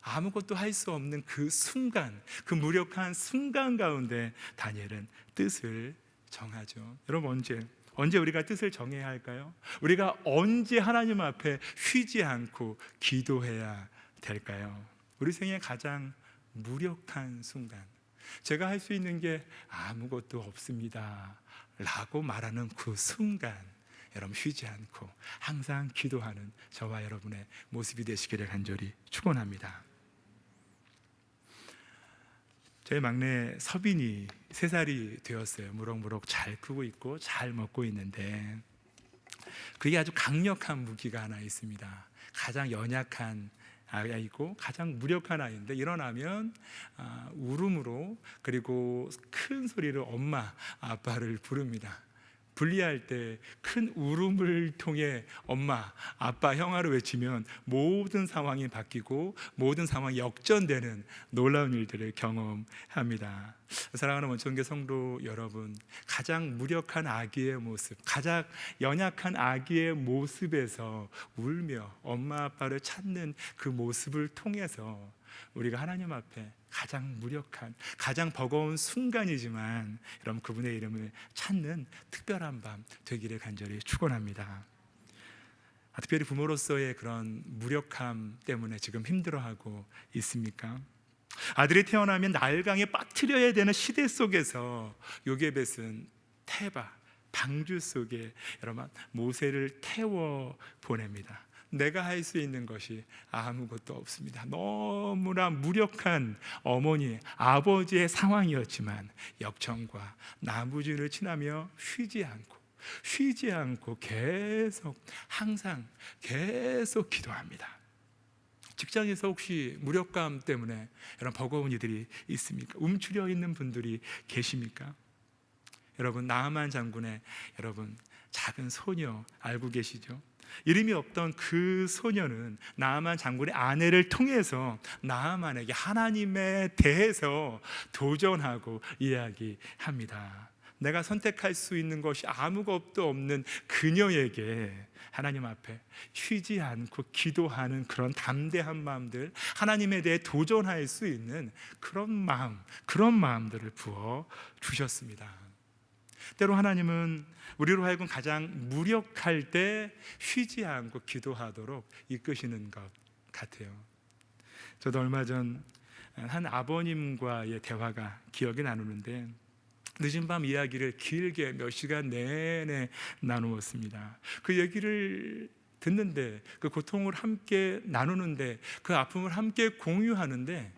[SPEAKER 2] 아무것도 할 수 없는 그 순간, 그 무력한 순간 가운데 다니엘은 뜻을 정하죠. 여러분 언제 우리가 뜻을 정해야 할까요? 우리가 언제 하나님 앞에 쉬지 않고 기도해야 될까요? 우리 생애 가장 무력한 순간, 제가 할 수 있는 게 아무것도 없습니다 라고 말하는 그 순간, 여러분 쉬지 않고 항상 기도하는 저와 여러분의 모습이 되시기를 간절히 축원합니다. 저희 막내 서빈이 3살이 되었어요. 무럭무럭 잘 크고 있고 잘 먹고 있는데, 그게 아주 강력한 무기가 하나 있습니다. 가장 연약한 아이고 가장 무력한 아이인데, 일어나면 울음으로, 그리고 큰 소리로 엄마, 아빠를 부릅니다. 분리할 때 큰 울음을 통해 엄마, 아빠, 형아를 외치면 모든 상황이 바뀌고 모든 상황이 역전되는 놀라운 일들을 경험합니다. 사랑하는 원천교 성도 여러분, 가장 무력한 아기의 모습, 가장 연약한 아기의 모습에서 울며 엄마, 아빠를 찾는 그 모습을 통해서 우리가 하나님 앞에 가장 무력한, 가장 버거운 순간이지만 여러분 그분의 이름을 찾는 특별한 밤 되기를 간절히 축원합니다. 특별히 부모로서의 그런 무력함 때문에 지금 힘들어하고 있습니까? 아들이 태어나면 날강에 빠뜨려야 되는 시대 속에서 요게벳은 테바, 방주 속에 여러분 모세를 태워 보냅니다. 내가 할 수 있는 것이 아무것도 없습니다. 너무나 무력한 어머니, 아버지의 상황이었지만 역청과 나무주를 지나며 쉬지 않고 항상 계속 기도합니다. 직장에서 혹시 무력감 때문에 여러분 버거운 이들이 있습니까? 움츠려 있는 분들이 계십니까? 여러분 나아만 장군의 여러분 작은 소녀 알고 계시죠? 이름이 없던 그 소녀는 나아만 장군의 아내를 통해서 나아만에게 하나님에 대해서 도전하고 이야기합니다. 내가 선택할 수 있는 것이 아무것도 없는 그녀에게 하나님 앞에 쉬지 않고 기도하는 그런 담대한 마음들, 하나님에 대해 도전할 수 있는 그런 마음들을 부어 주셨습니다. 때로 하나님은 우리로 하여금 가장 무력할 때 쉬지 않고 기도하도록 이끄시는 것 같아요. 저도 얼마 전 한 아버님과의 대화가 기억이 나누는데, 늦은 밤 이야기를 길게 몇 시간 내내 나누었습니다. 그 얘기를 듣는데, 그 고통을 함께 나누는데, 그 아픔을 함께 공유하는데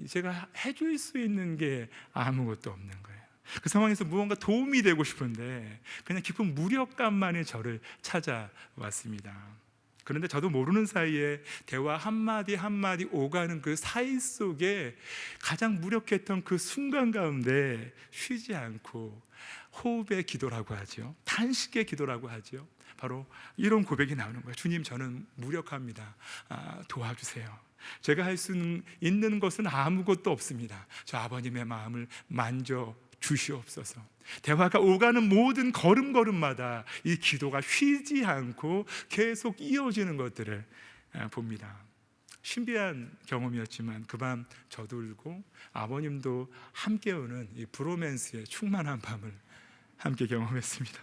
[SPEAKER 2] 제가 해줄 수 있는 게 아무것도 없는 거예요. 그 상황에서 무언가 도움이 되고 싶은데 그냥 깊은 무력감만이 저를 찾아왔습니다. 그런데 저도 모르는 사이에 대화 한마디 한마디 오가는 그 사이 속에 가장 무력했던 그 순간 가운데 쉬지 않고 호흡의 기도라고 하죠, 탄식의 기도라고 하죠, 바로 이런 고백이 나오는 거예요. 주님, 저는 무력합니다. 도와주세요. 제가 할 수 있는 것은 아무것도 없습니다. 저 아버님의 마음을 만져 주시옵소서. 대화가 오가는 모든 걸음걸음마다 이 기도가 쉬지 않고 계속 이어지는 것들을 봅니다. 신비한 경험이었지만 그 밤 저도 울고 아버님도 함께 우는 이 브로맨스의 충만한 밤을 함께 경험했습니다.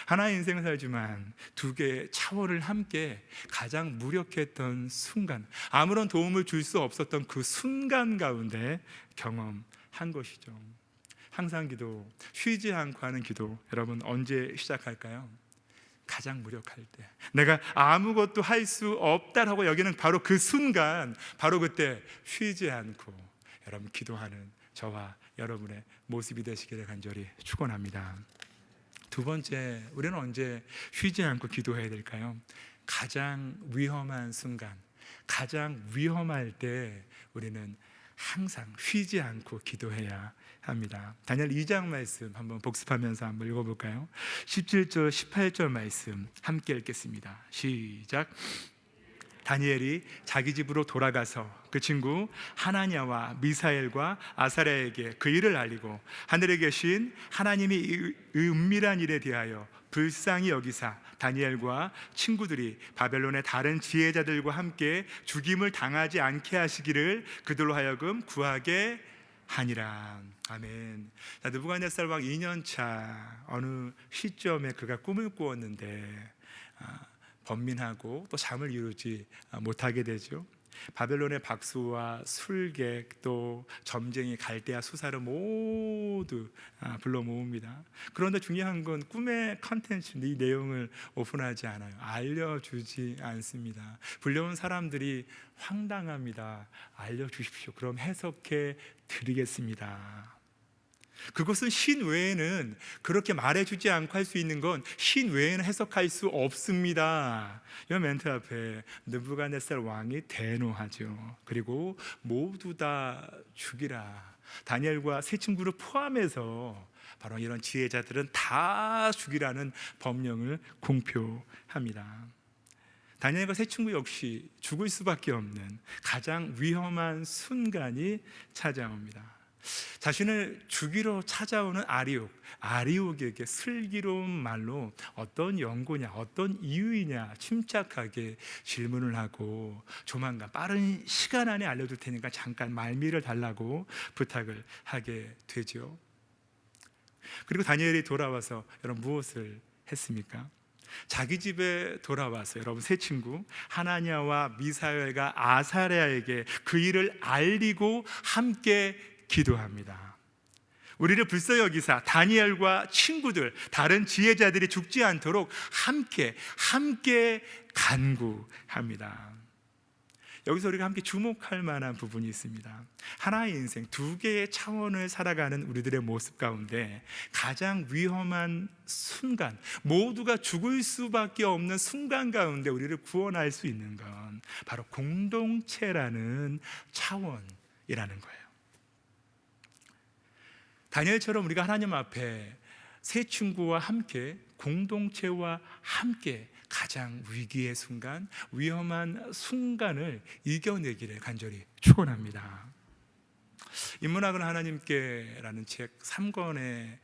[SPEAKER 2] 하나의 인생을 살지만 두 개의 차원을 함께 가장 무력했던 순간, 아무런 도움을 줄 수 없었던 그 순간 가운데 경험한 것이죠. 항상 기도, 쉬지 않고 하는 기도, 여러분 언제 시작할까요? 가장 무력할 때, 내가 아무것도 할 수 없다라고 여기는 바로 그 순간, 바로 그때 쉬지 않고 여러분 기도하는 저와 여러분의 모습이 되시기를 간절히 축원합니다. 두 번째, 우리는 언제 쉬지 않고 기도해야 될까요? 가장 위험한 순간, 가장 위험할 때 우리는 항상 쉬지 않고 기도해야 합니다. 다니엘 2장 말씀 한번 복습하면서 한번 읽어볼까요? 17절 18절 말씀 함께 읽겠습니다. 시작. 다니엘이 자기 집으로 돌아가서 그 친구 하나냐와 미사엘과 아사랴에게 그 일을 알리고 하늘에 계신 하나님이 이 은밀한 일에 대하여 불쌍히 여기사 다니엘과 친구들이 바벨론의 다른 지혜자들과 함께 죽임을 당하지 않게 하시기를 그들로 하여금 구하게 하니라. 아멘. 느부갓네살 왕 2년 차 어느 시점에 그가 꿈을 꾸었는데 번민하고 또 잠을 이루지 못하게 되죠. 바벨론의 박수와 술객 또 점쟁이 갈대아 수사를 모두 불러 모읍니다. 그런데 중요한 건 꿈의 컨텐츠, 이 내용을 오픈하지 않아요. 알려주지 않습니다. 불려온 사람들이 황당합니다. 알려주십시오. 그럼 해석해 드리겠습니다. 그것은 신 외에는, 그렇게 말해주지 않고 할 수 있는 건 신 외에는 해석할 수 없습니다. 이 멘트 앞에 느부갓네살 왕이 대노하죠. 그리고 모두 다 죽이라. 다니엘과 세 친구를 포함해서 바로 이런 지혜자들은 다 죽이라는 법령을 공표합니다. 다니엘과 세 친구 역시 죽을 수밖에 없는 가장 위험한 순간이 찾아옵니다. 자신을 죽이러 찾아오는 아리옥에게 슬기로운 말로 어떤 연고냐, 어떤 이유이냐 침착하게 질문을 하고 조만간 빠른 시간 안에 알려줄 테니까 잠깐 말미를 달라고 부탁을 하게 되죠. 그리고 다니엘이 돌아와서 여러분 무엇을 했습니까? 자기 집에 돌아와서 여러분 세 친구 하나냐와 미사엘과 아사랴에게 그 일을 알리고 함께 기도합니다. 우리를 불쌍히 여기사 다니엘과 친구들, 다른 지혜자들이 죽지 않도록 함께 간구합니다. 여기서 우리가 함께 주목할 만한 부분이 있습니다. 하나의 인생, 두 개의 차원을 살아가는 우리들의 모습 가운데 가장 위험한 순간, 모두가 죽을 수밖에 없는 순간 가운데 우리를 구원할 수 있는 건 바로 공동체라는 차원이라는 거예요. 다니엘처럼 우리가 하나님 앞에 세 친구와 함께, 공동체와 함께 가장 위기의 순간, 위험한 순간을 이겨내기를 간절히 축원합니다. 인문학은 하나님께라는 책 3권의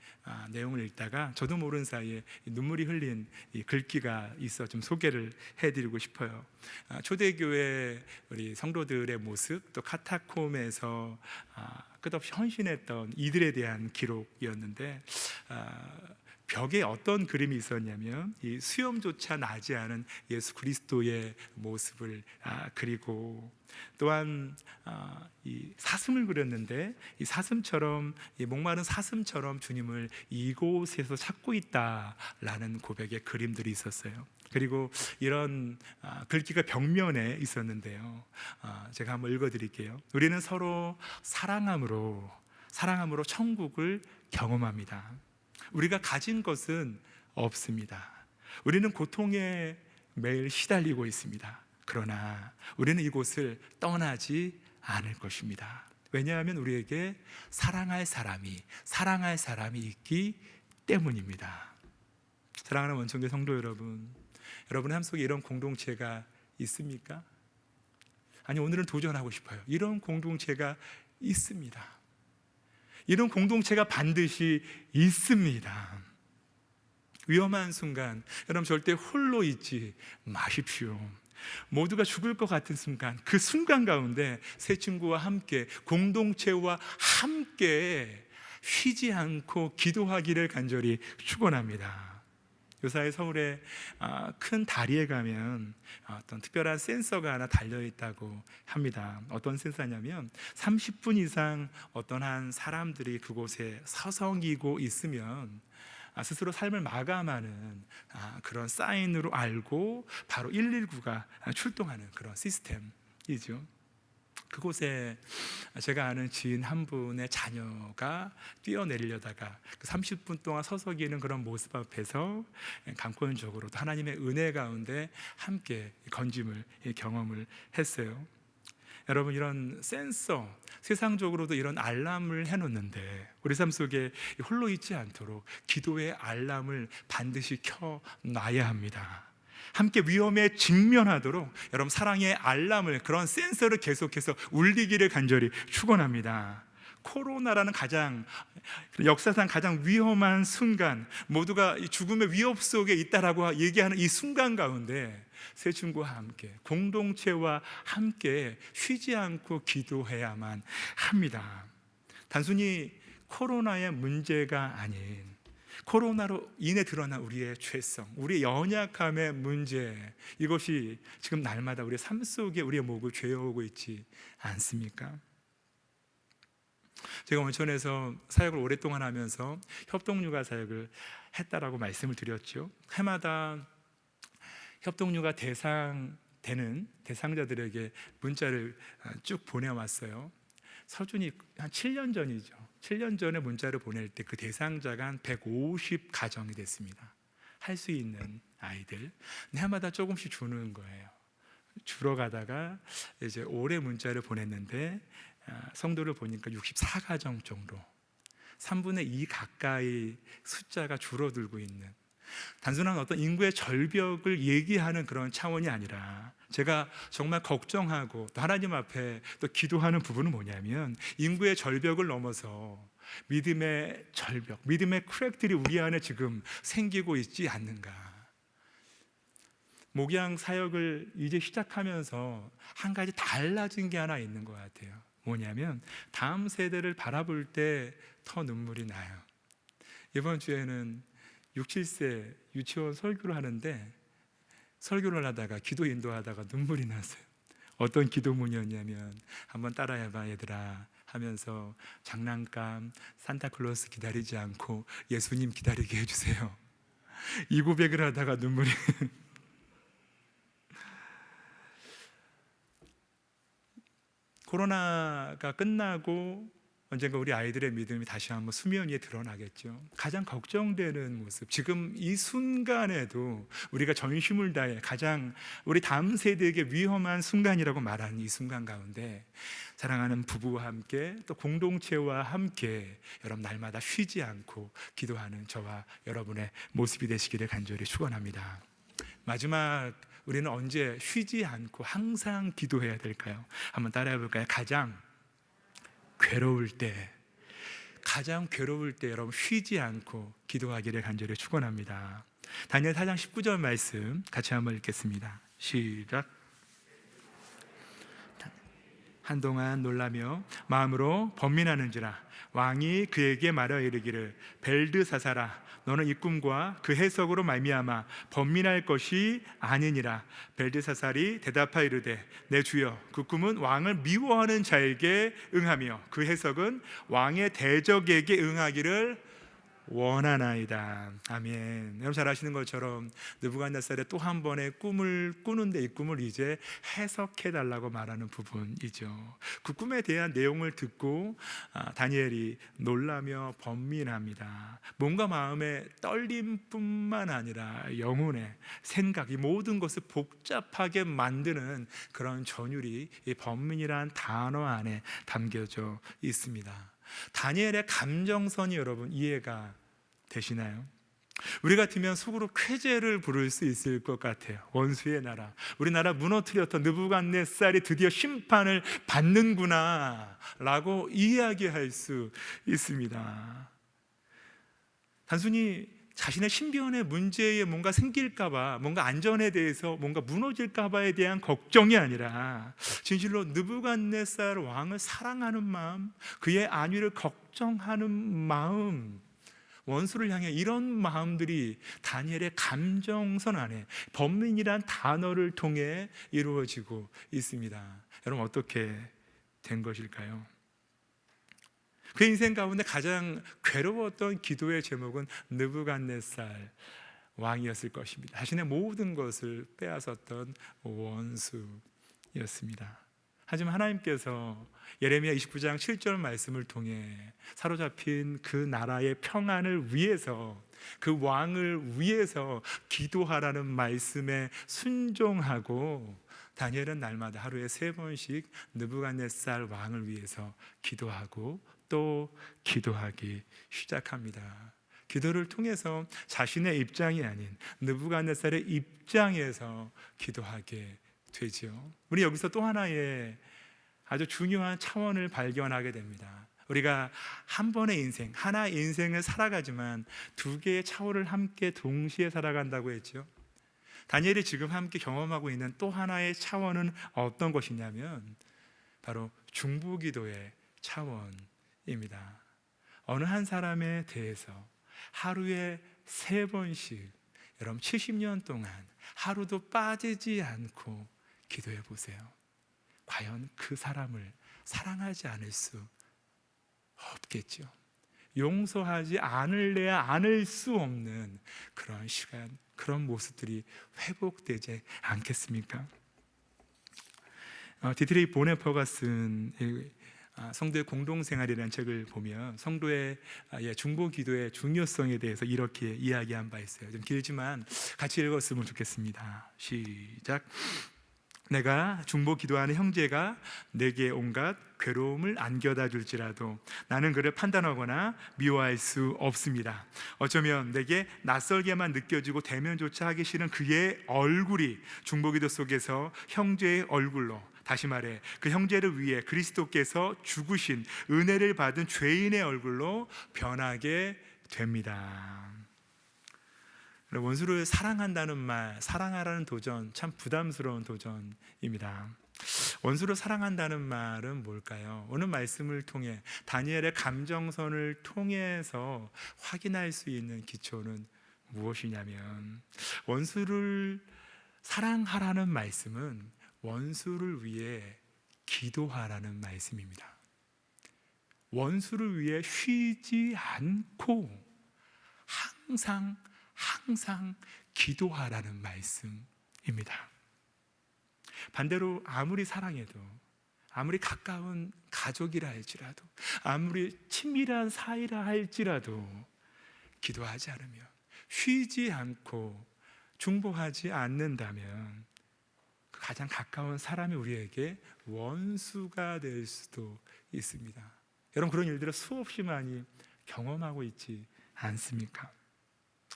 [SPEAKER 2] 내용을 읽다가 저도 모르는 사이에 눈물이 흘린 이 글귀가 있어 좀 소개를 해드리고 싶어요. 초대교회 우리 성도들의 모습, 또 카타콤에서 끝없이 헌신했던 이들에 대한 기록이었는데, 벽에 어떤 그림이 있었냐면 이 수염조차 나지 않은 예수 그리스도의 모습을 그리고 또한 이 사슴을 그렸는데 이 사슴처럼, 이 목마른 사슴처럼 주님을 이곳에서 찾고 있다라는 고백의 그림들이 있었어요. 그리고 이런 글귀가 벽면에 있었는데요. 제가 한번 읽어드릴게요. 우리는 서로 사랑함으로 천국을 경험합니다. 우리가 가진 것은 없습니다. 우리는 고통에 매일 시달리고 있습니다. 그러나 우리는 이곳을 떠나지 않을 것입니다. 왜냐하면 우리에게 사랑할 사람이 있기 때문입니다. 사랑하는 원청교 성도 여러분, 여러분의 삶 속에 이런 공동체가 있습니까? 아니, 오늘은 도전하고 싶어요. 이런 공동체가 있습니다. 이런 공동체가 반드시 있습니다. 위험한 순간, 여러분 절대 홀로 있지 마십시오. 모두가 죽을 것 같은 순간, 그 순간 가운데 새 친구와 함께, 공동체와 함께 쉬지 않고 기도하기를 간절히 축원합니다. 요사이 서울에 큰 다리에 가면 어떤 특별한 센서가 하나 달려있다고 합니다. 어떤 센서냐면 30분 이상 어떤 한 사람들이 그곳에 서성이고 있으면 스스로 삶을 마감하는 그런 사인으로 알고 바로 119가 출동하는 그런 시스템이죠. 그곳에 제가 아는 지인 한 분의 자녀가 뛰어내리려다가 30분 동안 서성이는 그런 모습 앞에서 감건적으로 하나님의 은혜 가운데 함께 건짐을 경험을 했어요. 여러분, 이런 센서, 세상적으로도 이런 알람을 해놓는데 우리 삶 속에 홀로 있지 않도록 기도의 알람을 반드시 켜놔야 합니다. 함께 위험에 직면하도록 여러분 사랑의 알람을, 그런 센서를 계속해서 울리기를 간절히 축원합니다. 코로나라는 역사상 가장 위험한 순간, 모두가 죽음의 위협 속에 있다라고 얘기하는 이 순간 가운데 새 친구와 함께, 공동체와 함께 쉬지 않고 기도해야만 합니다. 단순히 코로나의 문제가 아닌 코로나로 인해 드러난 우리의 죄성, 우리의 연약함의 문제, 이것이 지금 날마다 우리의 삶 속에 우리의 목을 죄어오고 있지 않습니까? 제가 원천에서 사역을 오랫동안 하면서 협동육아 사역을 했다라고 말씀을 드렸죠. 해마다 협동육아 되는 대상자들에게 문자를 쭉 보내왔어요. 서준이 한 7년 전이죠. 7년 전에 문자를 보낼 때 그 대상자가 한 150 가정이 됐습니다. 할 수 있는 아이들 해마다 조금씩 주는 거예요. 주러 가다가 이제 올해 문자를 보냈는데 성도를 보니까 64가정 정도, 3분의 2 가까이 숫자가 줄어들고 있는, 단순한 어떤 인구의 절벽을 얘기하는 그런 차원이 아니라 제가 정말 걱정하고 또 하나님 앞에 또 기도하는 부분은 뭐냐면, 인구의 절벽을 넘어서 믿음의 절벽, 믿음의 크랙들이 우리 안에 지금 생기고 있지 않는가. 목양 사역을 이제 시작하면서 한 가지 달라진 게 하나 있는 것 같아요. 뭐냐면 다음 세대를 바라볼 때 더 눈물이 나요. 이번 주에는 6, 7세 유치원 설교를 하는데, 설교를 하다가 기도 인도하다가 눈물이 났어요. 어떤 기도문이었냐면, 한번 따라해봐 얘들아 하면서, 장난감 산타클로스 기다리지 않고 예수님 기다리게 해주세요. 이 고백을 하다가 눈물이 코로나가 끝나고 언젠가 우리 아이들의 믿음이 다시 한번 수면 위에 드러나겠죠. 가장 걱정되는 모습, 지금 이 순간에도 우리가 전심을 다해 가장 우리 다음 세대에게 위험한 순간이라고 말하는 이 순간 가운데, 사랑하는 부부와 함께 또 공동체와 함께 여러분 날마다 쉬지 않고 기도하는 저와 여러분의 모습이 되시기를 간절히 축원합니다. 마지막, 우리는 언제 쉬지 않고 항상 기도해야 될까요? 한번 따라해 볼까요? 가장 괴로울 때 여러분 쉬지 않고 기도하기를 간절히 축원합니다. 다니엘 4장 19절 말씀 같이 한번 읽겠습니다. 시작. 한동안 놀라며 마음으로 번민하는지라 왕이 그에게 말하여 이르기를, 벨드사사라, 너는 이 꿈과 그 해석으로 말미암아 번민할 것이 아니니라. 벨드사살이 대답하여 이르되, 내 주여, 그 꿈은 왕을 미워하는 자에게 응하며 그 해석은 왕의 대적에게 응하기를 원하나이다. 아멘. 여러분 잘 아시는 것처럼 느부갓네살의 또 한 번의 꿈을 꾸는데 이 꿈을 이제 해석해 달라고 말하는 부분이죠. 그 꿈에 대한 내용을 듣고 다니엘이 놀라며 번민합니다. 뭔가 마음의 떨림뿐만 아니라 영혼의 생각, 이 모든 것을 복잡하게 만드는 그런 전율이 이 번민이라는 단어 안에 담겨져 있습니다. 다니엘의 감정선이 여러분 이해가 되시나요? 우리 같으면 속으로 쾌재를 부를 수 있을 것 같아요. 원수의 나라, 우리나라 무너뜨렸던 느부갓네살이 드디어 심판을 받는구나 라고 이야기할 수 있습니다. 단순히 자신의 신변의 문제에 뭔가 생길까봐, 뭔가 안전에 대해서 뭔가 무너질까봐에 대한 걱정이 아니라 진실로 느부갓네살 왕을 사랑하는 마음, 그의 안위를 걱정하는 마음, 원수를 향해 이런 마음들이 다니엘의 감정선 안에 번민이란 단어를 통해 이루어지고 있습니다. 여러분 어떻게 된 것일까요? 그 인생 가운데 가장 괴로웠던 기도의 제목은 느부갓네살 왕이었을 것입니다. 자신의 모든 것을 빼앗았던 원수였습니다. 하지만 하나님께서 예레미야 29장 7절 말씀을 통해 사로잡힌 그 나라의 평안을 위해서, 그 왕을 위해서 기도하라는 말씀에 순종하고 다니엘은 날마다 하루에 3번씩 느부갓네살 왕을 위해서 기도하고 또 기도하기 시작합니다. 기도를 통해서 자신의 입장이 아닌 느부갓네살의 입장에서 기도하게 되죠. 우리 여기서 또 하나의 아주 중요한 차원을 발견하게 됩니다. 우리가 한 번의 인생, 하나의 인생을 살아가지만 2개의 차원을 함께 동시에 살아간다고 했죠. 다니엘이 지금 함께 경험하고 있는 또 하나의 차원은 어떤 것이냐면 바로 중보기도의 차원입니다. 어느 한 사람에 대해서 하루에 3번씩, 여러분 70년 동안 하루도 빠지지 않고 기도해 보세요. 과연 그 사람을 사랑하지 않을 수 없겠죠. 용서하지 않을래야 않을 수 없는 그런 시간, 그런 모습들이 회복되지 않겠습니까? 디트리히 보네퍼가 쓴 성도의 공동생활이라는 책을 보면 성도의 중보기도의 중요성에 대해서 이렇게 이야기한 바 있어요. 좀 길지만 같이 읽었으면 좋겠습니다. 시작. 내가 중보기도하는 형제가 내게 온갖 괴로움을 안겨다 줄지라도 나는 그를 판단하거나 미워할 수 없습니다. 어쩌면 내게 낯설게만 느껴지고 대면조차 하기 싫은 그의 얼굴이 중보기도 속에서 형제의 얼굴로, 다시 말해 그 형제를 위해 그리스도께서 죽으신 은혜를 받은 죄인의 얼굴로 변하게 됩니다. 원수를 사랑한다는 말, 사랑하라는 도전, 참 부담스러운 도전입니다. 원수를 사랑한다는 말은 뭘까요? 오늘 말씀을 통해 다니엘의 감정선을 통해서 확인할 수 있는 기초는 무엇이냐면, 원수를 사랑하라는 말씀은 원수를 위해 기도하라는 말씀입니다. 원수를 위해 쉬지 않고 항상 기도하라는 말씀입니다. 반대로 아무리 사랑해도, 아무리 가까운 가족이라 할지라도, 아무리 친밀한 사이라 할지라도 기도하지 않으면, 쉬지 않고 중보하지 않는다면 그 가장 가까운 사람이 우리에게 원수가 될 수도 있습니다. 여러분 그런 일들을 수없이 많이 경험하고 있지 않습니까?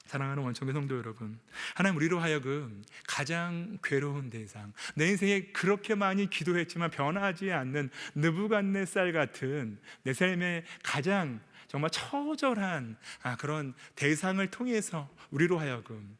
[SPEAKER 2] 사랑하는 원청의 성도 여러분, 하나님 우리로 하여금 가장 괴로운 대상, 내 인생에 그렇게 많이 기도했지만 변하지 않는 느부갓네살 같은 내 삶의 가장 정말 처절한 그런 대상을 통해서 우리로 하여금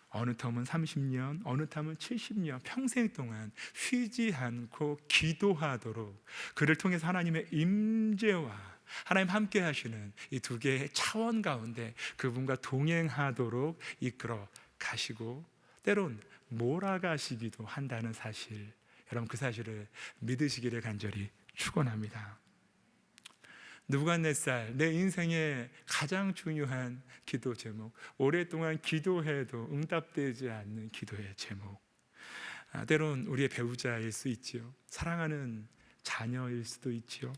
[SPEAKER 2] 어느 텀은 30년, 어느 텀은 70년, 평생 동안 쉬지 않고 기도하도록, 그를 통해서 하나님의 임재와 하나님 함께 하시는 이 2개의 차원 가운데 그분과 동행하도록 이끌어 가시고 때론 몰아가시기도 한다는 사실, 여러분 그 사실을 믿으시기를 간절히 축원합니다. 느부갓네살, 내 인생의 가장 중요한 기도 제목, 오랫동안 기도해도 응답되지 않는 기도의 제목. 때론 우리의 배우자일 수 있지요. 사랑하는 자녀일 수도 있지요.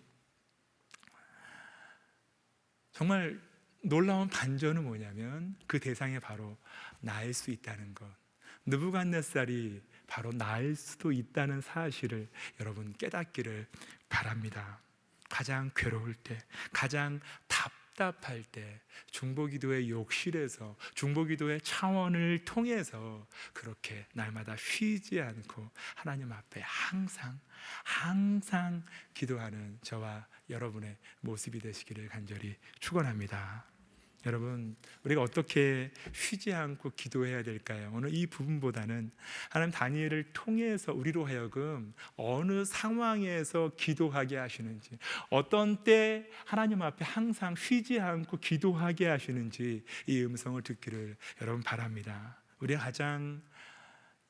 [SPEAKER 2] 정말 놀라운 반전은 뭐냐면 그 대상이 바로 나일 수 있다는 것. 느부갓네살이 바로 나일 수도 있다는 사실을 여러분 깨닫기를 바랍니다. 가장 괴로울 때, 가장 답답할 때 중보기도의 욕실에서, 중보기도의 차원을 통해서 그렇게 날마다 쉬지 않고 하나님 앞에 항상 기도하는 저와 여러분의 모습이 되시기를 간절히 축원합니다. 여러분, 우리가 어떻게 쉬지 않고 기도해야 될까요? 오늘 이 부분보다는 하나님 다니엘을 통해서 우리로 하여금 어느 상황에서 기도하게 하시는지, 어떤 때 하나님 앞에 항상 쉬지 않고 기도하게 하시는지 이 음성을 듣기를 여러분 바랍니다. 우리가 가장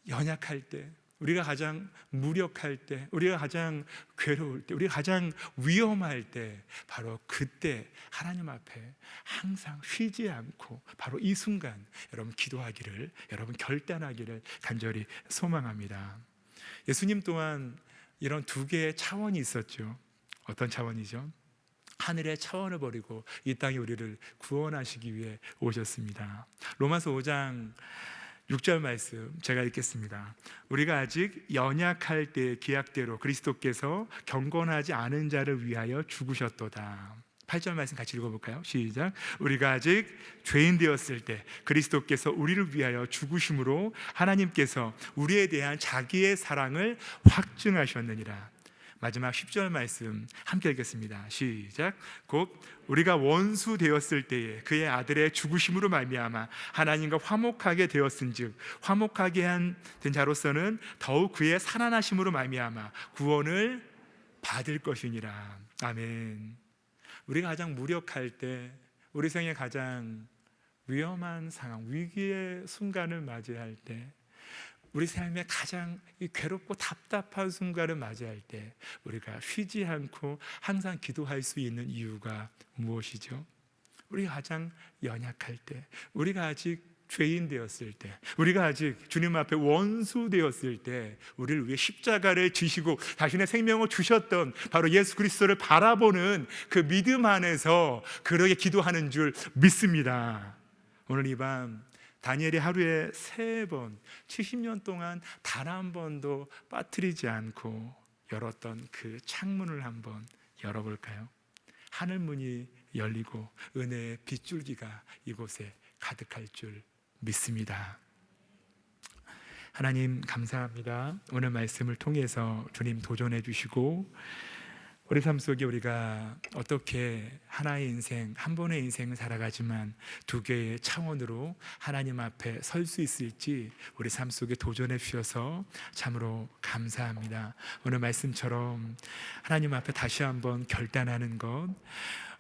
[SPEAKER 2] 연약할 때, 우리가 가장 무력할 때, 우리가 가장 괴로울 때, 우리가 가장 위험할 때, 바로 그때 하나님 앞에 항상 쉬지 않고 바로 이 순간 여러분 기도하기를, 여러분 결단하기를 간절히 소망합니다. 예수님 또한 이런 두 개의 차원이 있었죠. 어떤 차원이죠? 하늘의 차원을 버리고 이 땅에 우리를 구원하시기 위해 오셨습니다. 로마서 5장 6절 말씀 제가 읽겠습니다. 우리가 아직 연약할 때 기약대로 그리스도께서 경건하지 않은 자를 위하여 죽으셨도다. 8절 말씀 같이 읽어볼까요? 시작. 우리가 아직 죄인 되었을 때 그리스도께서 우리를 위하여 죽으심으로 하나님께서 우리에 대한 자기의 사랑을 확증하셨느니라. 마지막 10절 말씀 함께 읽겠습니다. 시작. 곧 우리가 원수 되었을 때에 그의 아들의 죽으심으로 말미암아 하나님과 화목하게 되었은즉 화목하게 된 자로서는 더욱 그의 살아나심으로 말미암아 구원을 받을 것이니라. 아멘. 우리가 가장 무력할 때, 우리 생에 가장 위험한 상황, 위기의 순간을 맞이할 때, 우리 삶에 가장 괴롭고 답답한 순간을 맞이할 때 우리가 쉬지 않고 항상 기도할 수 있는 이유가 무엇이죠? 우리가 가장 연약할 때, 우리가 아직 죄인 되었을 때, 우리가 아직 주님 앞에 원수 되었을 때 우리를 위해 십자가를 지시고 자신의 생명을 주셨던 바로 예수 그리스도를 바라보는 그 믿음 안에서 그렇게 기도하는 줄 믿습니다. 오늘 이 밤 다니엘이 하루에 3번 70년 동안 단 한 번도 빠뜨리지 않고 열었던 그 창문을 한번 열어볼까요? 하늘 문이 열리고 은혜의 빗줄기가 이곳에 가득할 줄 믿습니다. 하나님 감사합니다. 오늘 말씀을 통해서 주님 도전해 주시고 우리 삶 속에 우리가 어떻게 하나의 인생, 한 번의 인생을 살아가지만 두 개의 차원으로 하나님 앞에 설 수 있을지 우리 삶 속에 도전해 주셔서 참으로 감사합니다. 오늘 말씀처럼 하나님 앞에 다시 한번 결단하는 것,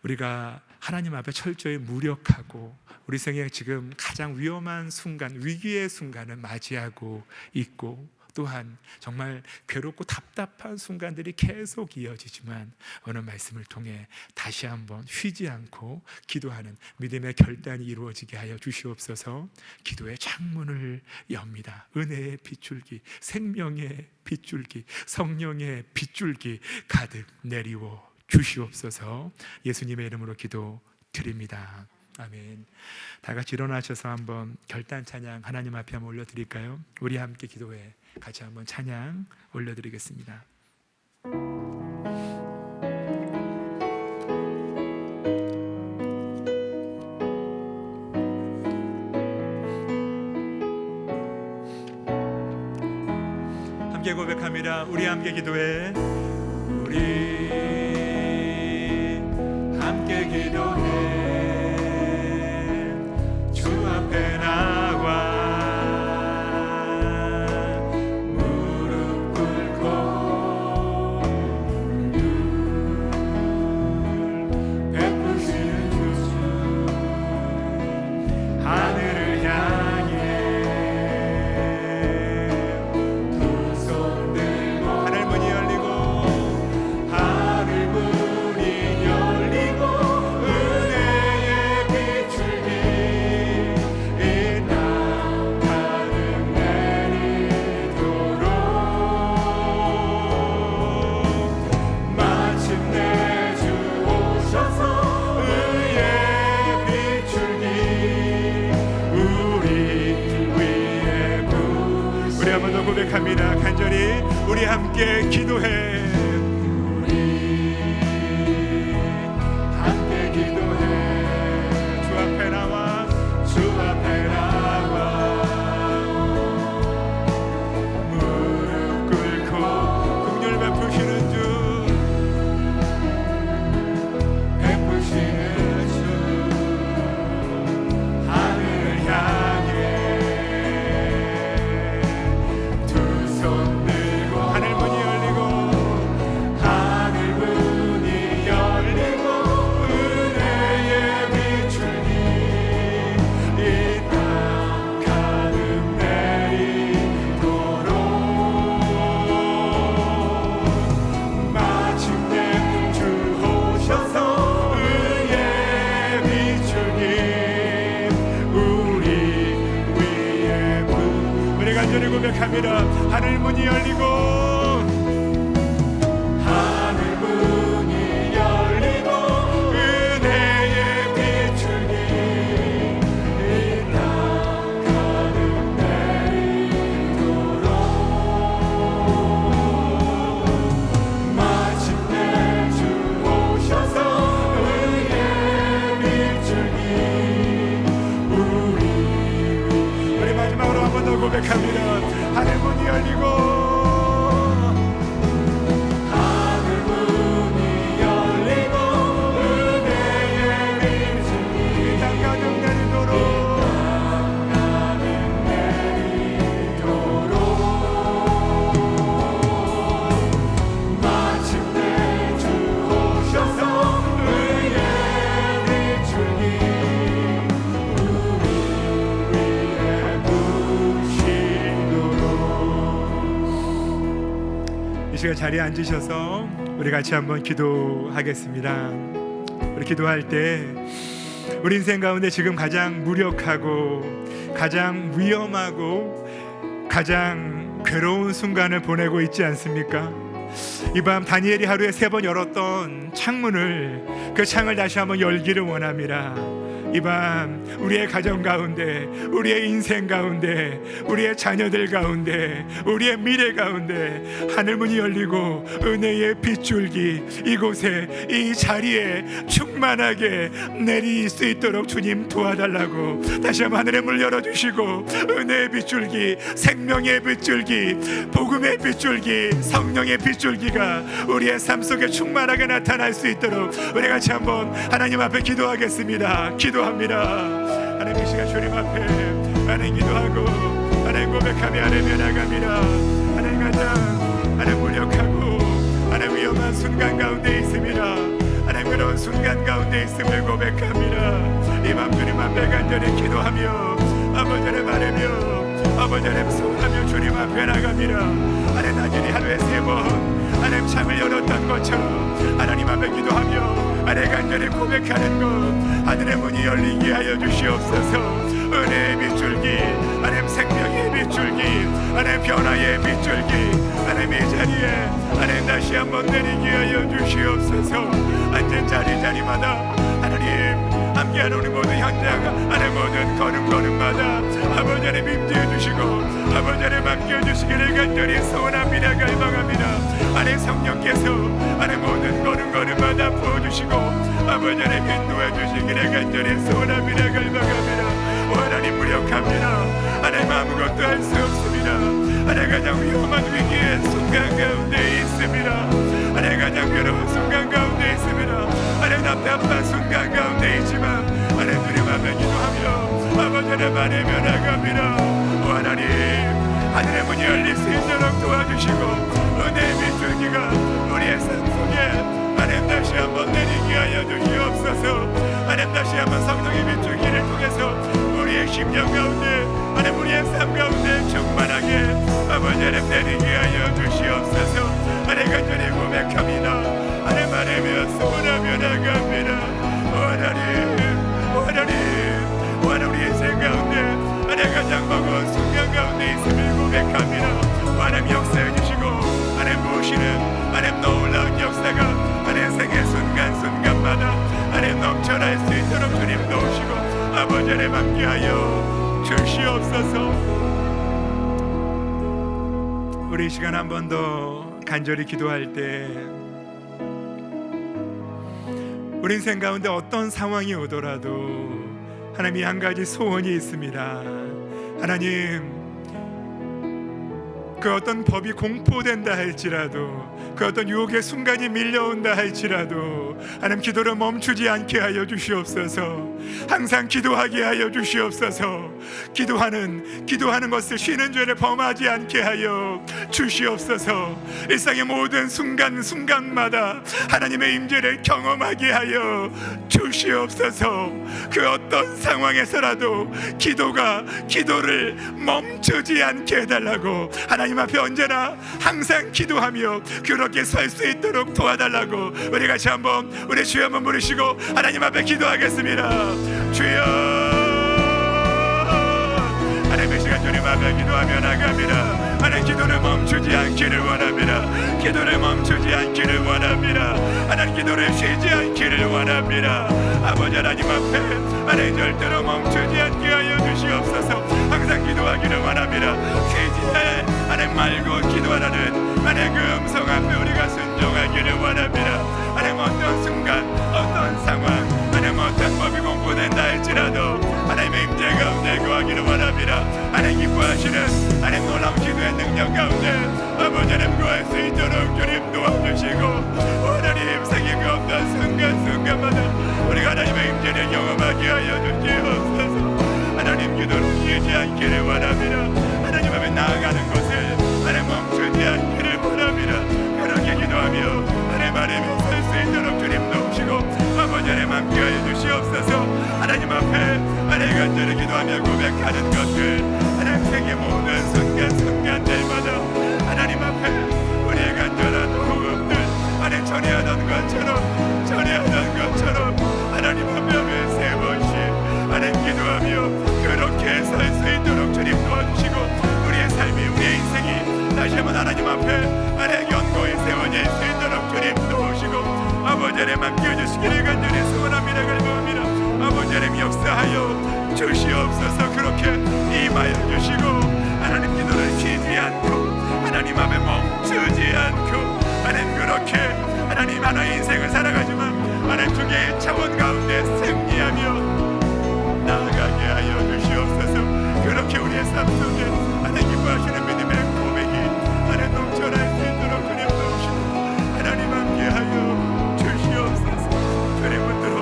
[SPEAKER 2] 우리가 하나님 앞에 철저히 무력하고 우리 생에 지금 가장 위험한 순간, 위기의 순간을 맞이하고 있고 또한 정말 괴롭고 답답한 순간들이 계속 이어지지만 오늘 말씀을 통해 다시 한번 쉬지 않고 기도하는 믿음의 결단이 이루어지게 하여 주시옵소서. 기도의 창문을 엽니다. 은혜의 빗줄기, 생명의 빗줄기, 성령의 빗줄기 가득 내리워 주시옵소서. 예수님의 이름으로 기도드립니다. 아멘. 다 같이 일어나셔서 한번 결단 찬양 하나님 앞에 한번 올려드릴까요? 우리 함께 기도해 같이 한번 찬양 올려드리겠습니다. 함께 고백합니다. 우리 함께 기도해. 우리 함께 기도해. 주 앞에 나와 무릎 꿇고 눈 베푸시는 주 하늘을 향해 두 손 들고 하늘 문이 열리고 하늘 문이 열리고 고백합니다. 간절히 우리 함께 기도해. 함께 기도해. 주 앞에 나와, 주 앞에 나와 무릎 꿇고 긍휼 베푸시는 주, 베푸시는 주, 하늘을 향해 두 손 들고 하늘 문이 열리고, 하늘 문이 열리고 은혜의 비추니 이 땅 가득 내리도록 마침내 주 오셔서 의의 비추니 우리 위에 우리 간절히 고백합니다. 하늘 문이 열리고, 하늘 문이 열리고 은혜의 비추니 이 땅 가득 내리도록 마침내 주 오셔서 의의 비추니 우리 마지막으로 한 번 더 고백합니다. 하늘 문이 열리고, 하늘 문이 열리고 은혜의 비추니 이 땅 가득 내리도록, 마침내 주 오셔서 의의 비추니 우리 위에 부시도록. 이 시간 자리에 앉으셔서 우리 같이 한번 기도하겠습니다. 우리 기도할 때 우리 인생 가운데 지금 가장 무력하고 가장 위험하고 가장 괴로운 순간을 보내고 있지 않습니까? 이 밤 다니엘이 하루에 3번 열었던 창문을, 그 창을 다시 한번 열기를 원합니다. 이 밤 우리의 가정 가운데, 우리의 인생 가운데, 우리의 자녀들 가운데, 우리의 미래 가운데 하늘문이 열리고 은혜의 빗줄기 이곳에, 이 자리에 충만하게 내릴 수 있도록 주님 도와달라고 다시 한번 하늘의 문 열어주시고, 은혜의 빗줄기, 생명의 빗줄기, 복음의 빗줄기, 성령의 빗줄기가 우리의 삶 속에 충만하게 나타날 수 있도록 우리 같이 한번 하나님 앞에 기도하겠습니다. 기도합니다. 하나님, 이 시간 주님 앞에 하나님 기도하고 하나님 고백하며 하나님 나갑니다. 하나님 가장 하나님 무력하고 하나님 위험한 순간 가운데 있습니다. 하나님 그런 순간 가운데 있음을 고백합니다. 이 밤 주님 앞에 간절히 기도하며 아버지를 바라며 아버지를 소원하며 주님 앞에 나갑니다. 하나님 나중에 하루에 3번 하나님 창을 열었던 것처럼 하나님 앞에 기도하며 하나님 간절히 고백하는 것, 하늘의 문이 열리게 하여 주시옵소서. 은혜의 빗줄기, 하나님 생명의 빗줄기, 하나님 변화의 빗줄기, 하나님 이 자리에 하나님 다시 한번 내리게 하여 주시옵소서. 앉은 자리마다 하나님 함께하는 우리 모든 현장, 하나님 모든 걸음마다 아버지 하나님 임재해 주시고 아버지 하나님 맡겨주시기를 간절히 소원합니다. 갈망합니다. 하나님 성령께서 하나님 모든 걸음마다 부어주시고 아버지 하나님 인도해 주시기를 간절히 소원합니다. 갈망합니다. 하나님 무력합니다. 하나님 아무것도 할 수 없습니다. 하나님 가장 위험한 위기의 순간 가운데 있습니다. 하나님 가장 괴로운 순간 가운데 있습니다. 하나님 답답한 순간 가운데 있지만 하나님 주님 앞에 기도하며 아버지 하나님 아뢰며 나갑니다. 하나님 하늘의 문이 열릴 수 있도록 도와주시고 은혜의 빗줄기가 우리의 삶 속에 하나님 다시 한번 내리게 하여 주시옵소서. 하나님 다시 한번 성령의 빗줄기를 통해서 우리의 심령 가운데 하나님 우리의 삶 가운데 충만하게 아버지 하나님 내리게 하여 주시옵소서. 하나님 간절히 고백합니다. 하나님 아뢰며 소원하며 나갑니다. 하나님 우리 인생 가운데 하나님 가장 버거운 순간 가운데 있음을 고백합니다. 하나님 역사해 주시고 하나님 모시는 하나님 놀라운 역사가 하나님 생의 순간마다 하나님 넘쳐날 수 있도록 주님 도우시고 아버지 하나님 함께하여 주시옵소서. 우리 이 시간 한 번 더 간절히 기도할 때 우리 인생 가운데 어떤 상황이 오더라도 하나님이 한 가지 소원이 있습니다. 하나님, 그 어떤 법이 공포된다 할지라도, 그 어떤 유혹의 순간이 밀려온다 할지라도 하나님, 기도를 멈추지 않게 하여 주시옵소서. 항상 기도하게 하여 주시옵소서. 기도하는 것을 쉬는 죄를 범하지 않게 하여 주시옵소서. 일상의 모든 순간마다 하나님의 임재를 경험하게 하여 주시옵소서. 그 어떤 상황에서라도 기도를 멈추지 않게 해달라고, 하나님 앞에 언제나 항상 기도하며 그렇게 설 수 있도록 도와달라고 우리 같이 한번 우리 주여 한번 부르시고 하나님 앞에 기도하겠습니다. 주여, 하나님의 시간 주님 앞에 기도하며 나갑니다. 하나님, 기도를 멈추지 않기를 원합니다. 기도를 멈추지 않기를 원합니다. 하나님, 기도를 쉬지 않기를 원합니다. 아버지 하나님 앞에 하나님, 절대로 멈추지 않게 하여 주시옵소서. 항상 기도하기를 원합니다. 쉬지 하나님 말고 기도하라는 하나님 그 음성 앞에 우리가 순종하기를 원합니다. 하나님, 어떤 순간 어떤 상황, 하나님 어떤 법이 공포된다 할지라도 하나님의 임재 가운데 거하기를 원합니다. 하나님, 기뻐하시는 하나님 놀라운 기도의 능력 가운데 아버지 하나님 거할 수 있도록 주님 도와주시고, 하나님 생의 그 없던 순간마다 우리가 하나님의 임재를 경험하게 하여 주시옵소서. 하나님, 기도를 쉬지 않기를 원합니다. 하나님 앞에 나아가는 것을 하나님 멈추지 않기를 원합니다. 그렇게 기도하며 하나님 설 수 있도록 주님 도우시고 아버지 하나님 함께하여 주시옵소서. 하나님 앞에 하나님 간절히 기도하며 고백하는 것들, 하나님 생의 모든 순간들마다 하나님 앞에 우리의 간절한 호흡들 하나님 전해하던 것처럼 하나님 앞에 세 번씩 하나님 기도하며 그렇게 설 수 있도록 주님 도와주시고, 우리의 삶이, 우리의 인생이 다시 한번 하나님 앞에 하나님 견고히 세워질 수 있도록 주님 도우시고 아버지 하나님 함께해 주시기를 간절히 소원합니다. 갈망합니다. 아버지 하나님 역사하여 주시옵소서. 그렇게 임하여 주시고 하나님, 기도를 쉬지 않고 하나님 앞에 멈추지 않고 하나님, 그렇게 하나님 하나의 인생을 살아가지만 하나님 두 개의 차원 가운데 승리하며 나아가게 하여 주시옵소서. 그렇게 우리의 삶 속에 하나님 기뻐하시는 믿음의 고백이 하나님 넘쳐날 수 있도록 주님 도우시고 하나님 함께하여 주시옵소서. 주님 붙들어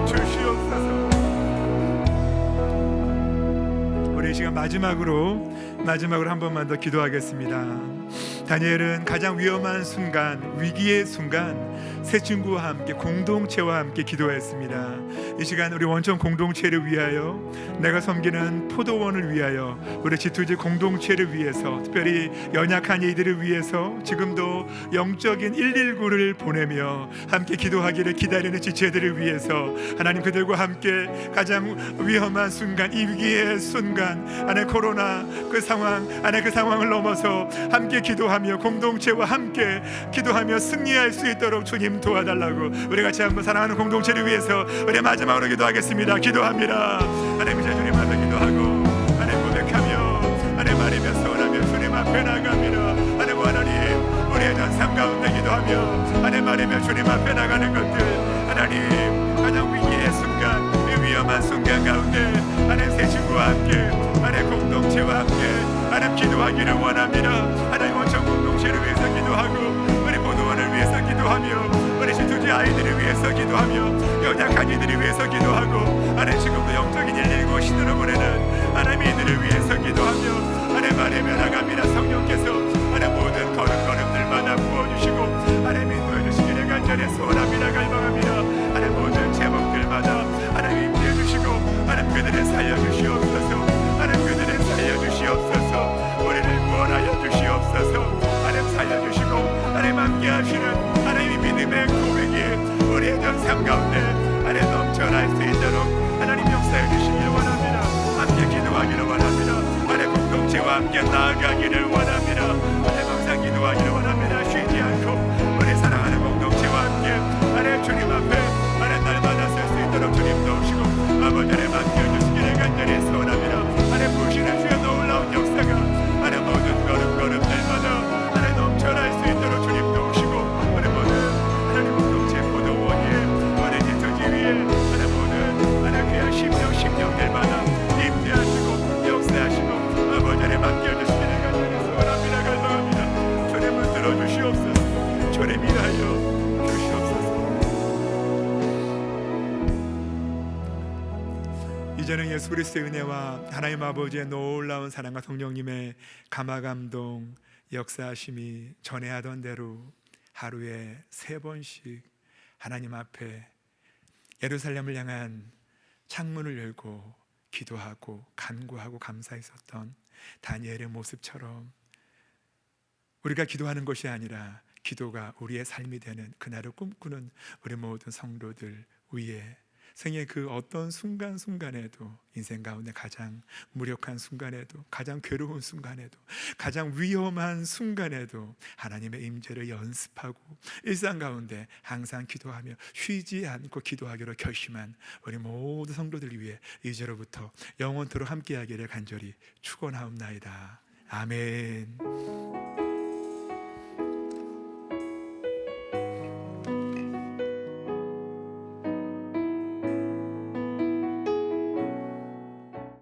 [SPEAKER 2] 주시옵소서. 우리 이 시간 마지막으로 한 번만 더 기도하겠습니다. 다니엘은 가장 위험한 순간, 위기의 순간 새 친구와 함께, 공동체와 함께 기도했습니다. 이 시간 우리 원천 공동체를 위하여, 내가 섬기는 포도원을 위하여, 우리 G2G 공동체를 위해서, 특별히 연약한 이들을 위해서 지금도 영적인 119를 보내며 함께 기도하기를 기다리는 지체들을 위해서 하나님, 그들과 함께 가장 위험한 순간, 이 위기의 순간, 하나님 코로나 그 상황, 하나님 그 상황을 넘어서 함께 기도하며 공동체와 함께 기도하며 승리할 수 있도록 주님 도와달라고 우리 같이 한번 사랑하는 공동체를 위해서 우리 마지막으로 기도하겠습니다. 기도합니다. 하나님, 이제 주님 앞에 기도하고 하나님 고백하며 하나님 말이며 소원하며 주님 앞에 나갑니다. 하나님, 우리의 전 삶 가운데 기도하며 하나님 말이며 주님 앞에 나가는 것들, 하나님 가장 위기의 순간, 위험한 순간 가운데 하나님 새 친구와 함께, 하나님 공동체와 함께 하나님 기도하기를 원합니다. 하나님 원천 공동체를 위해서 기도하고, 우리 포도원을 위해서 기도하며, 우리 G2G 아이들을 위해서 기도하며, 연약한 이들을 위해서 기도하고, 하나님 지금도 영적인 119 신으로 보내는 하나님 이들을 위해서 기도하며 하나님 말이며 나갑니다. 성령께서 하나님 모든 걸음걸음들마다 부어주시고 하나님 인도해 주시기를 간절히 소원합니다. 갈망합니다. 하나님 모든 제목들마다 하나님 임재해 주시고 하나님 그들을 살려주시옵소서. 하나님 그들을 살려주시옵소서. 우리를 구원하여 주시옵소서. 하나님 살려주시고 하나님 함께하시는 하나님의 믿음의 고백이 우리의 전 삶 가운데 하나님 넘쳐날 수 있도록 하나님 역사해 주시기를 원합니다. 함께 기도하기를 원합니다. 하나님 공동체와 함께 나아가기를 원합니다. 하나님 항상 기도하기를 원합니다. 쉬지 않고 우리 사랑하는 공동체와 함께 하나님 주님 앞에 하나님 날마다 쓸 수 있도록 주님 도우시고 아버지 하나님 함께해 주시기를 간절히 소원합니다. 하나님 부으시는 주의 놀라운 역사가 하나님 모든 걸음걸음들마다 예수 그리스도의 은혜와 하나님 아버지의 놀라운 사랑과 성령님의 감화감동 역사하심이 전에 하던 대로 하루에 3번씩 하나님 앞에 예루살렘을 향한 창문을 열고 기도하고 간구하고 감사했었던 다니엘의 모습처럼 우리가 기도하는 것이 아니라 기도가 우리의 삶이 되는 그날을 꿈꾸는 우리 모든 성도들 위에 생의 그 어떤 순간순간에도 인생 가운데 가장 무력한 순간에도 가장 괴로운 순간에도 가장 위험한 순간에도 하나님의 임재를 연습하고 일상 가운데 항상 기도하며 쉬지 않고 기도하기로 결심한 우리 모든 성도들 위해 이제로부터 영원토록 함께하기를 간절히 축원하옵나이다. 아멘.